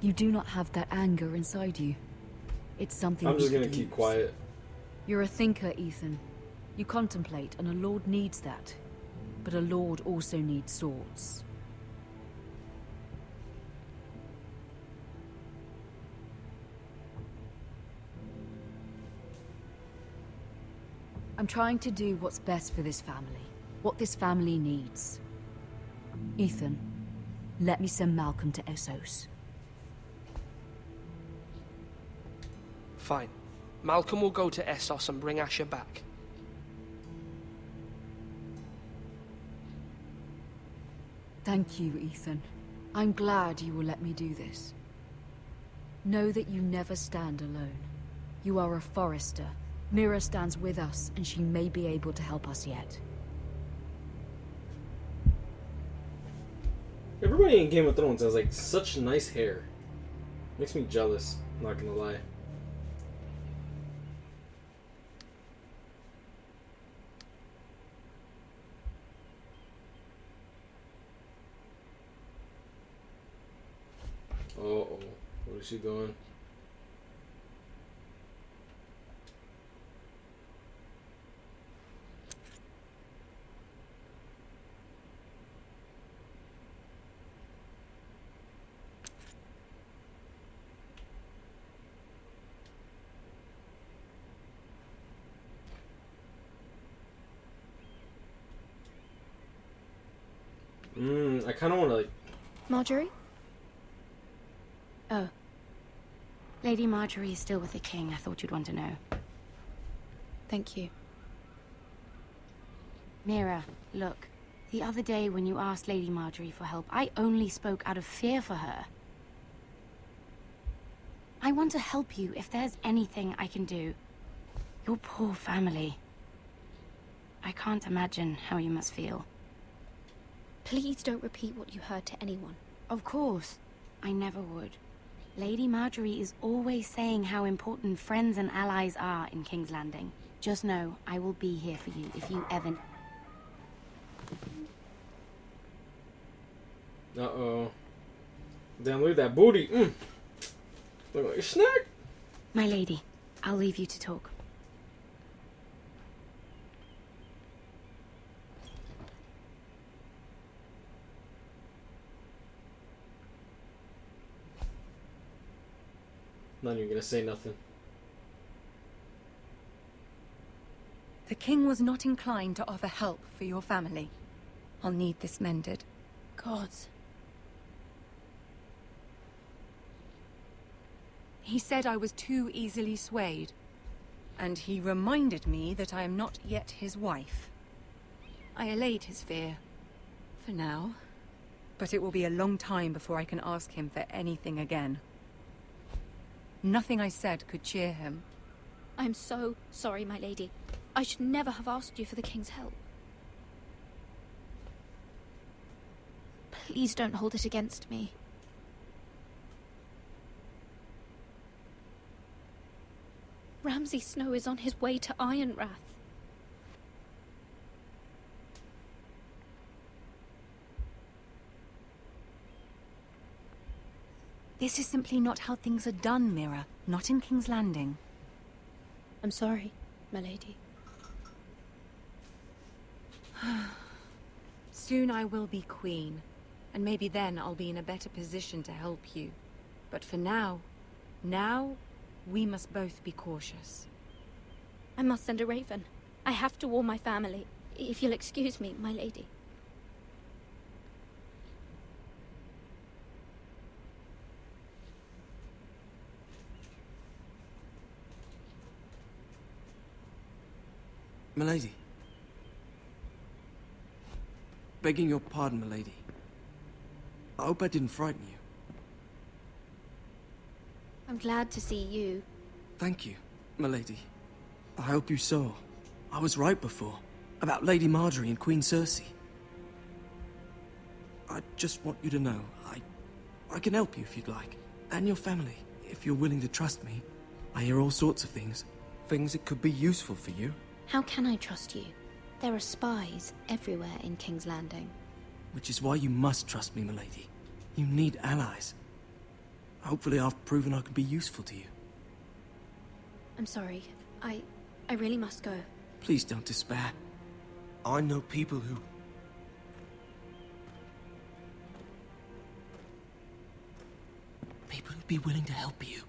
S9: you do not have that anger inside you. It's something
S1: I'm just
S9: we
S1: gonna
S9: could
S1: keep
S9: use.
S1: quiet.
S9: You're a thinker, Ethan. You contemplate, and a lord needs that. But a lord also needs swords. I'm trying to do what's best for this family. What this family needs. Ethan, let me send Malcolm to Essos.
S13: Fine. Malcolm will go to Essos and bring Asher back.
S9: Thank you, Ethan. I'm glad you will let me do this. Know that you never stand alone. You are a Forrester. Mira stands with us, and she may be able to help us yet.
S1: Everybody in Game of Thrones has like such nice hair. Makes me jealous, not gonna lie. Uh-oh. What is she doing? I kind of want to like...
S12: Marjorie? Oh. Lady Marjorie is still with the king. I thought you'd want to know. Thank you. Mira, look. The other day when you asked Lady Marjorie for help, I only spoke out of fear for her. I want to help you if there's anything I can do. Your poor family. I can't imagine how you must feel.
S10: Please don't repeat what you heard to anyone.
S12: Of course. I never would. Lady Marjorie is always saying how important friends and allies are in King's Landing. Just know, I will be here for you if you ever...
S1: Uh-oh. Damn, look at that booty. Look like a snack.
S14: My lady, I'll leave you to talk.
S1: Not even gonna say nothing.
S14: The king was not inclined to offer help for your family. I'll need this mended.
S12: Gods.
S14: He said I was too easily swayed. And he reminded me that I am not yet his wife. I allayed his fear. For now. But it will be a long time before I can ask him for anything again. Nothing I said could cheer him.
S12: I'm so sorry, my lady. I should never have asked you for the king's help. Please don't hold it against me. Ramsay Snow is on his way to Ironrath.
S14: This is simply not how things are done, Mira. Not in King's Landing.
S12: I'm sorry, my lady.
S14: Soon I will be queen, and maybe then I'll be in a better position to help you. But for now, we must both be cautious.
S12: I must send a raven. I have to warn my family. If you'll excuse me, my lady.
S4: Milady. Begging your pardon, milady. I hope I didn't frighten you.
S12: I'm glad to see you.
S4: Thank you, milady. I hope you saw. I was right before. About Lady Marjorie and Queen Cersei. I just want you to know, I can help you if you'd like. And your family, if you're willing to trust me. I hear all sorts of things. Things that could be useful for you.
S12: How can I trust you? There are spies everywhere in King's Landing.
S4: Which is why you must trust me, milady. You need allies. Hopefully I've proven I can be useful to you.
S12: I'm sorry. I really must go.
S4: Please don't despair. I know people who... People who'd be willing to help you.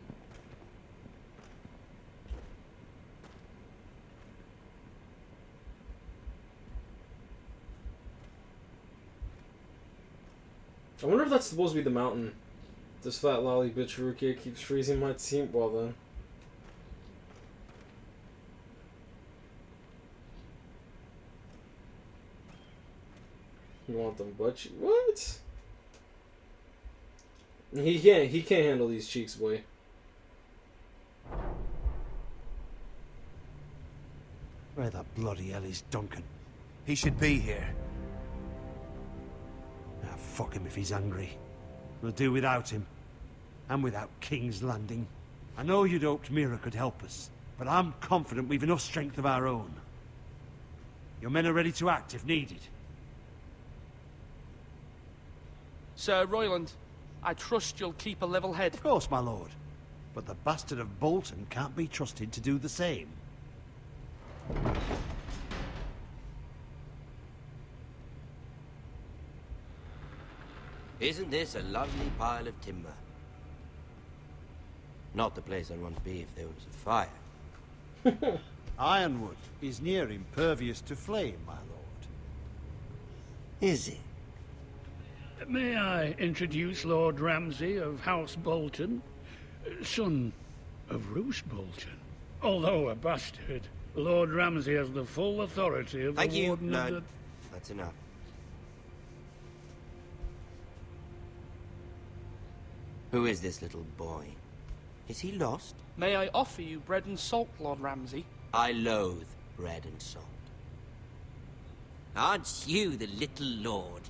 S1: I wonder if that's supposed to be the mountain. This fat lolly bitch Rukia keeps freezing my team. Well then. You want them butt cheeks? What? He can't handle these cheeks, boy.
S11: Where the bloody hell is Duncan?
S3: He should be here.
S11: Ah, fuck him if he's hungry. We'll do without him. And without King's Landing. I know you'd hoped Mira could help us, but I'm confident we've enough strength of our own. Your men are ready to act if needed.
S13: Sir Royland, I trust you'll keep a level head.
S11: Of course, my lord. But the bastard of Bolton can't be trusted to do the same.
S17: Isn't this a lovely pile of timber? Not the place I'd want to be if there was a fire.
S11: Ironwood is near impervious to flame, my lord.
S17: Is it?
S2: May I introduce Lord Ramsay of House Bolton, son of Roose Bolton. Although a bastard, Lord Ramsay has the full authority of
S17: Thank
S2: the
S17: you.
S2: Warden of the...
S17: That's enough. Who is this little boy? Is he lost?
S13: May I offer you bread and salt, Lord Ramsay?
S17: I loathe bread and salt. Aren't you the little lord?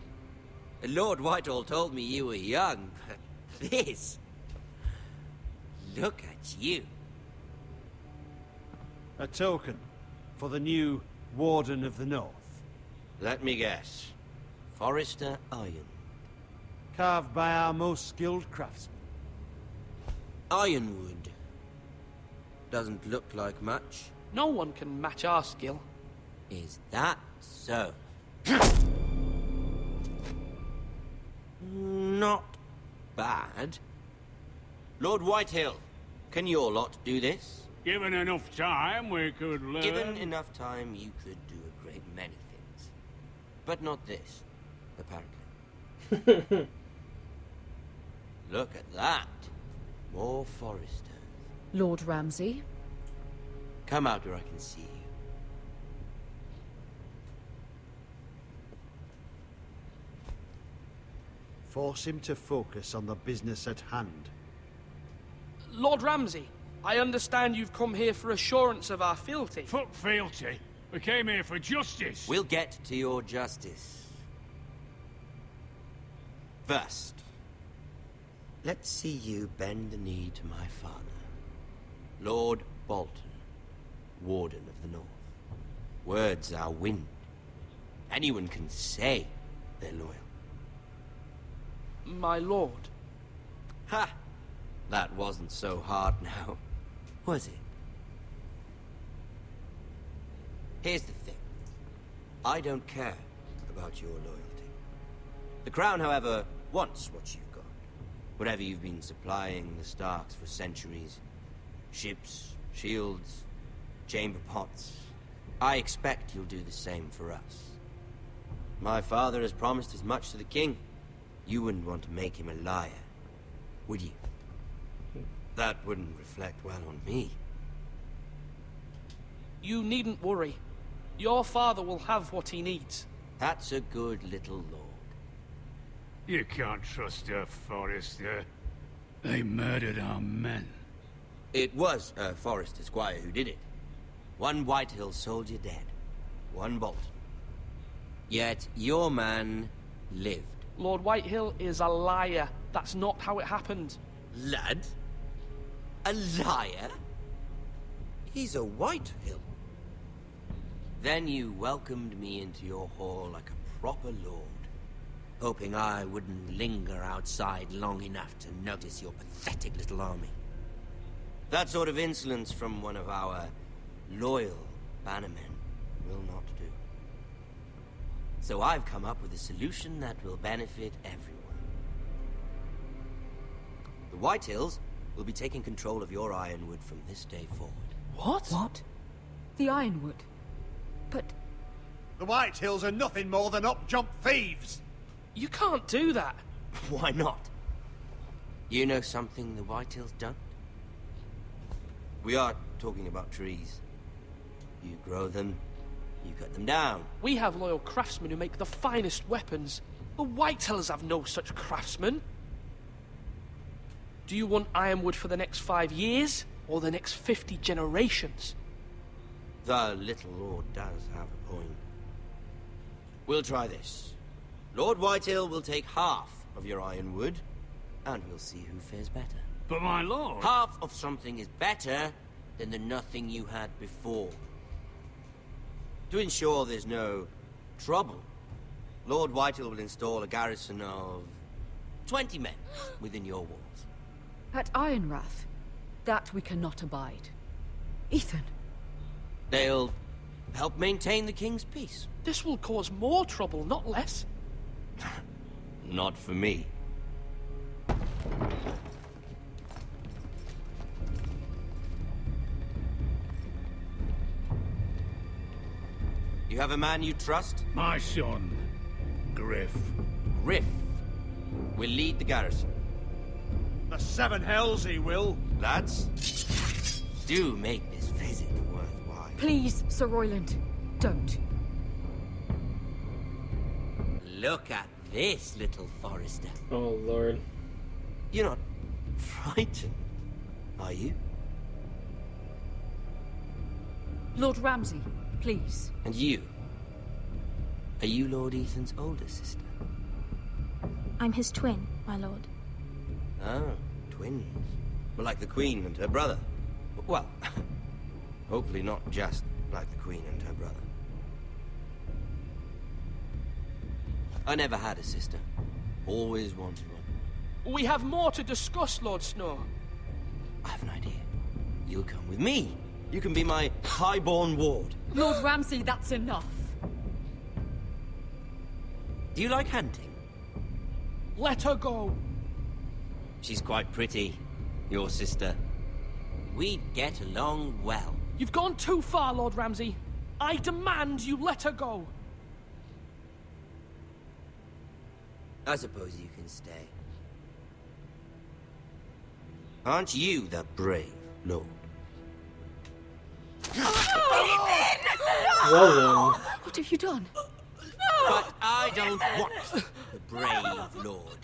S17: Lord Whitehill told me you were young, but this... Look at you.
S11: A token for the new Warden of the North.
S17: Let me guess. Forrester Iron.
S11: Carved by our most skilled craftsmen.
S17: Ironwood. Doesn't look like much.
S13: No one can match our skill.
S17: Is that so? Not bad. Lord Whitehill, can your lot do this?
S2: Given enough time, we could learn.
S17: Given enough time, you could do a great many things. But not this, apparently. Look at that. More Forresters.
S9: Lord Ramsay?
S17: Come out where I can see you.
S11: Force him to focus on the business at hand.
S13: Lord Ramsay, I understand you've come here for assurance of our fealty.
S2: Fuck fealty. We came here for justice.
S17: We'll get to your justice. First, let's see you bend the knee to my father, Lord Bolton, Warden of the North. Words are wind. Anyone can say they're loyal.
S13: My lord.
S17: Ha! That wasn't so hard now, was it? Here's the thing. I don't care about your loyalty. The Crown, however, wants what you've got. Whatever you've been supplying the Starks for centuries. Ships, shields, chamber pots. I expect you'll do the same for us. My father has promised as much to the king. You wouldn't want to make him a liar, would you? That wouldn't reflect well on me.
S13: You needn't worry. Your father will have what he needs.
S17: That's a good little lord.
S2: You can't trust her, Forrester. They murdered our men.
S17: It was a Forrester squire who did it. One Whitehill soldier dead. One Bolton. Yet your man lived.
S13: Lord Whitehill is a liar. That's not how it happened.
S17: Lad? A liar? He's a Whitehill. Then you welcomed me into your hall like a proper lord, hoping I wouldn't linger outside long enough to notice your pathetic little army. That sort of insolence from one of our loyal bannermen will not do. So I've come up with a solution that will benefit everyone. The Whitehills will be taking control of your Ironwood from this day forward.
S9: What? What? The Ironwood? But...
S11: The Whitehills are nothing more than up-jump thieves!
S13: You can't do that.
S17: Why not? You know something the Whitehills don't? We are talking about trees. You grow them, you cut them down.
S13: We have loyal craftsmen who make the finest weapons. The Whitehills have no such craftsmen. Do you want Ironwood for the next 5 years, or the next 50 generations?
S17: The little lord does have a point. We'll try this. Lord Whitehill will take half of your Ironwood, and we'll see who fares better.
S2: But my lord...
S17: Half of something is better than the nothing you had before. To ensure there's no trouble, Lord Whitehill will install a garrison of 20 men within your walls.
S9: At Ironrath? That we cannot abide. Ethan!
S17: They'll help maintain the king's peace.
S13: This will cause more trouble, not less.
S17: Not for me. You have a man you trust?
S2: My son, Griff.
S17: Griff will lead the garrison.
S11: The seven hells he will.
S17: Lads, do make this visit worthwhile.
S9: Please, Sir Royland, don't.
S17: Look at this, little Forrester.
S1: Oh, Lord.
S17: You're not frightened, are you?
S9: Lord Ramsay, please.
S17: And you? Are you Lord Ethan's older sister?
S10: I'm his twin, my lord.
S17: Oh, twins. Well, like the Queen and her brother. Well, hopefully not just like the Queen and her brother. I never had a sister Always wanted one.
S13: We have more to discuss, Lord Snow.
S17: I have an idea. You'll come with me. You can be my highborn ward.
S9: Lord Ramsay, that's enough.
S17: Do you like hunting?
S13: Let her go.
S17: She's quite pretty, your sister. We'd get along well.
S13: You've gone too far, Lord Ramsay. I demand you let her go.
S17: I suppose you can stay. Aren't you the brave lord?
S1: Well then.
S9: What have you done?
S17: But I don't want the brave lord.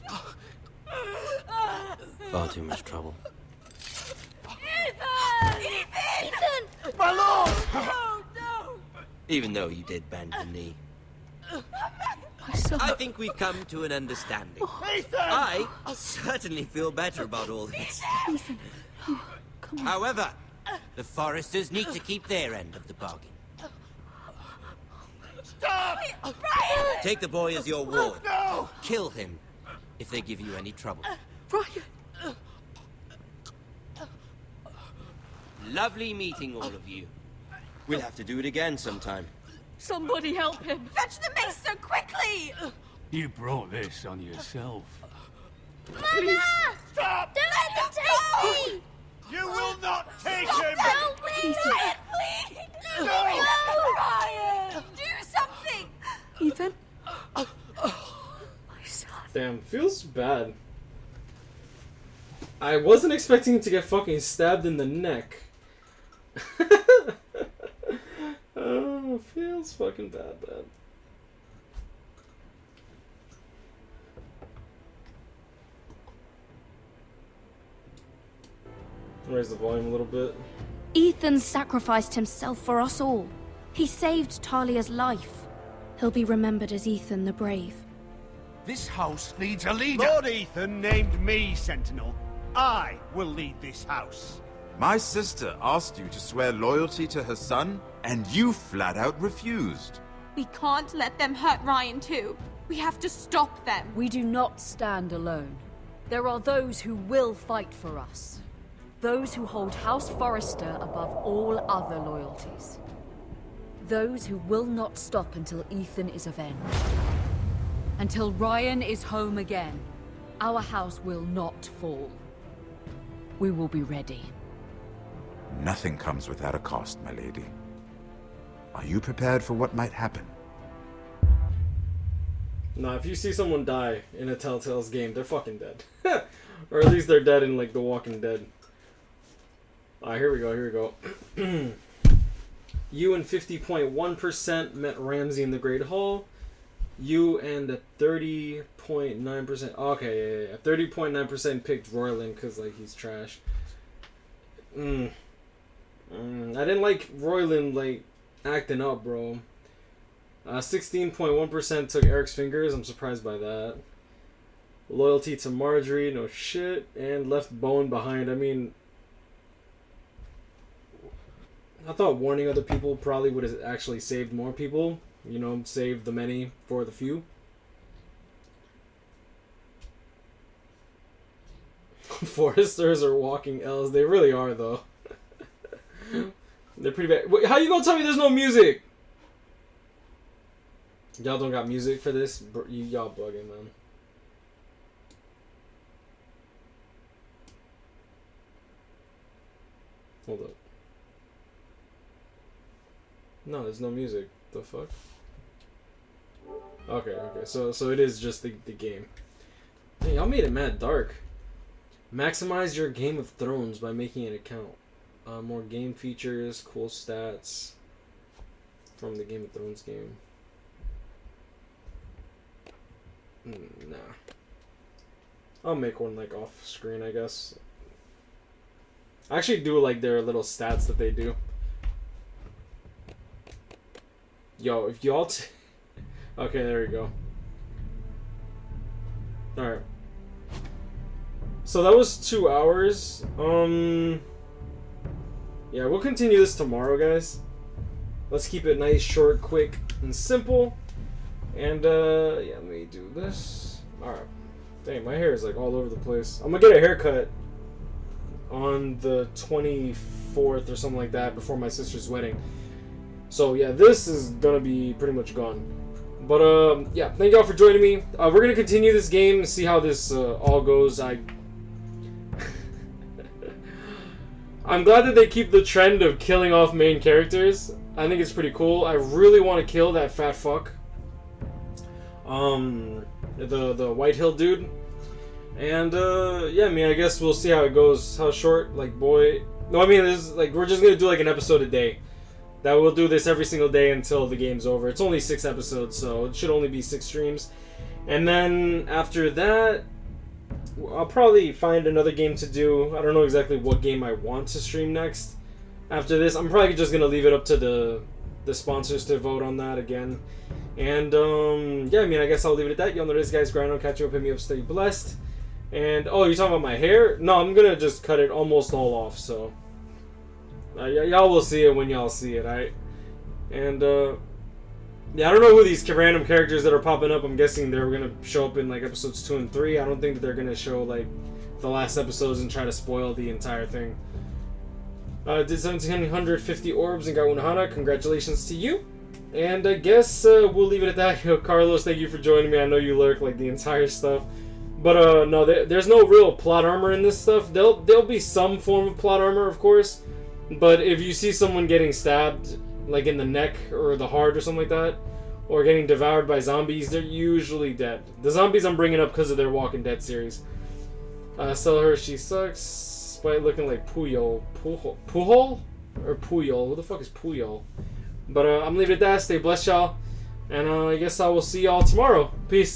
S17: Far too much trouble.
S19: Ethan!
S17: My lord! Oh, no! Even though you did bend the knee. I think we've come to an understanding.
S19: Ethan!
S17: I certainly feel better about all this.
S9: Ethan, oh, come on.
S17: However, the Forresters need to keep their end of the bargain.
S19: Stop! Brian!
S17: Take the boy as your ward.
S19: No!
S17: Kill him if they give you any trouble.
S9: Brian!
S17: Lovely meeting all of you. We'll have to do it again sometime.
S9: Somebody help him!
S19: Fetch the maester quickly!
S11: You brought this on yourself.
S19: Mama! Stop! Don't let them take me!
S5: You will not take
S19: Stop!
S5: him!
S19: Don't please! Please! No! Brian! Do something!
S9: Ethan?
S1: Damn, feels bad. I wasn't expecting to get fucking stabbed in the neck. Oh, feels fucking bad, man. Raise the volume a little bit.
S10: Ethan sacrificed himself for us all. He saved Talia's life. He'll be remembered as Ethan the Brave.
S5: This house needs a leader.
S11: Lord Ethan named me Sentinel. I will lead this house.
S15: My sister asked you to swear loyalty to her son, and you flat out refused.
S20: We can't let them hurt Ryan too. We have to stop them.
S9: We do not stand alone. There are those who will fight for us. Those who hold House Forrester above all other loyalties. Those who will not stop until Ethan is avenged. Until Ryan is home again, our house will not fall. We will be ready.
S15: Nothing comes without a cost, my lady. Are you prepared for what might happen?
S1: Nah, if you see someone die in a Telltale's game, they're fucking dead. Or at least they're dead in, like, The Walking Dead. Alright, here we go. You and 50.1% met Ramsay in the Great Hall. You and a 30.9%... Okay, yeah. 30.9% picked Royland because, like, he's trash. I didn't like Royland, like, acting up, bro. 16.1% took Eric's fingers. I'm surprised by that. Loyalty to Marjorie, no shit. And left Bowen behind. I mean, I thought warning other people probably would have actually saved more people. You know, save the many for the few. Forresters are walking L's. They really are, though. They're pretty bad. Wait, how you gonna tell me there's no music? Y'all don't got music for this? Y'all bugging, man. Hold up. No, there's no music. The fuck? Okay. So it is just the game. Hey, y'all made it mad dark. Maximize your Game of Thrones by making an account. More game features, cool stats from the Game of Thrones game. Nah. I'll make one like off screen, I guess. I actually do like their little stats that they do. Yo, if y'all... Okay, there we go. Alright. So that was 2 hours. Yeah, we'll continue this tomorrow, guys. Let's keep it nice, short, quick, and simple. And, yeah, let me do this. Alright. Dang, my hair is like all over the place. I'm gonna get a haircut on the 24th or something like that before my sister's wedding. So yeah, this is gonna be pretty much gone. But yeah, thank y'all for joining me. We're gonna continue this game and see how this all goes. I'm glad that they keep the trend of killing off main characters. I think it's pretty cool. I really want to kill that fat fuck. The Whitehill dude. And yeah, I mean, I guess we'll see how it goes. How short, like, boy. No, I mean, this is, like, we're just gonna do like an episode a day. That we'll do this every single day until the game's over. It's only 6 episodes, so it should only be 6 streams. And then after that, I'll probably find another game to do. I don't know exactly what game I want to stream next. After this, I'm probably just gonna leave it up to the sponsors to vote on that again. And yeah, I mean, I guess I'll leave it at that. Y'all know this, guys. Grind on, catch you up, hit me up, stay blessed. And oh, you're talking about my hair? No, I'm gonna just cut it almost all off. So y'all will see it when y'all see it, alright? And yeah, I don't know who these random characters that are popping up. I'm guessing they're gonna show up in like episodes 2 and 3. I don't think that they're gonna show like the last episodes and try to spoil the entire thing. Did 1750 orbs and got one Hana. Congratulations to you. And I guess we'll leave it at that. Yo, Carlos, thank you for joining me. I know you lurk like the entire stuff. But no, there's no real plot armor in this stuff. There'll be some form of plot armor, of course. But if you see someone getting stabbed, like in the neck or the heart or something like that, or getting devoured by zombies, they're usually dead. The zombies I'm bringing up because of their Walking Dead series. Sell her, she sucks. Despite looking like Puyol. Pujol? Or Puyol? Who the fuck is Puyol? But I'm leaving it at that. Stay blessed, y'all. And I guess I will see y'all tomorrow. Peace.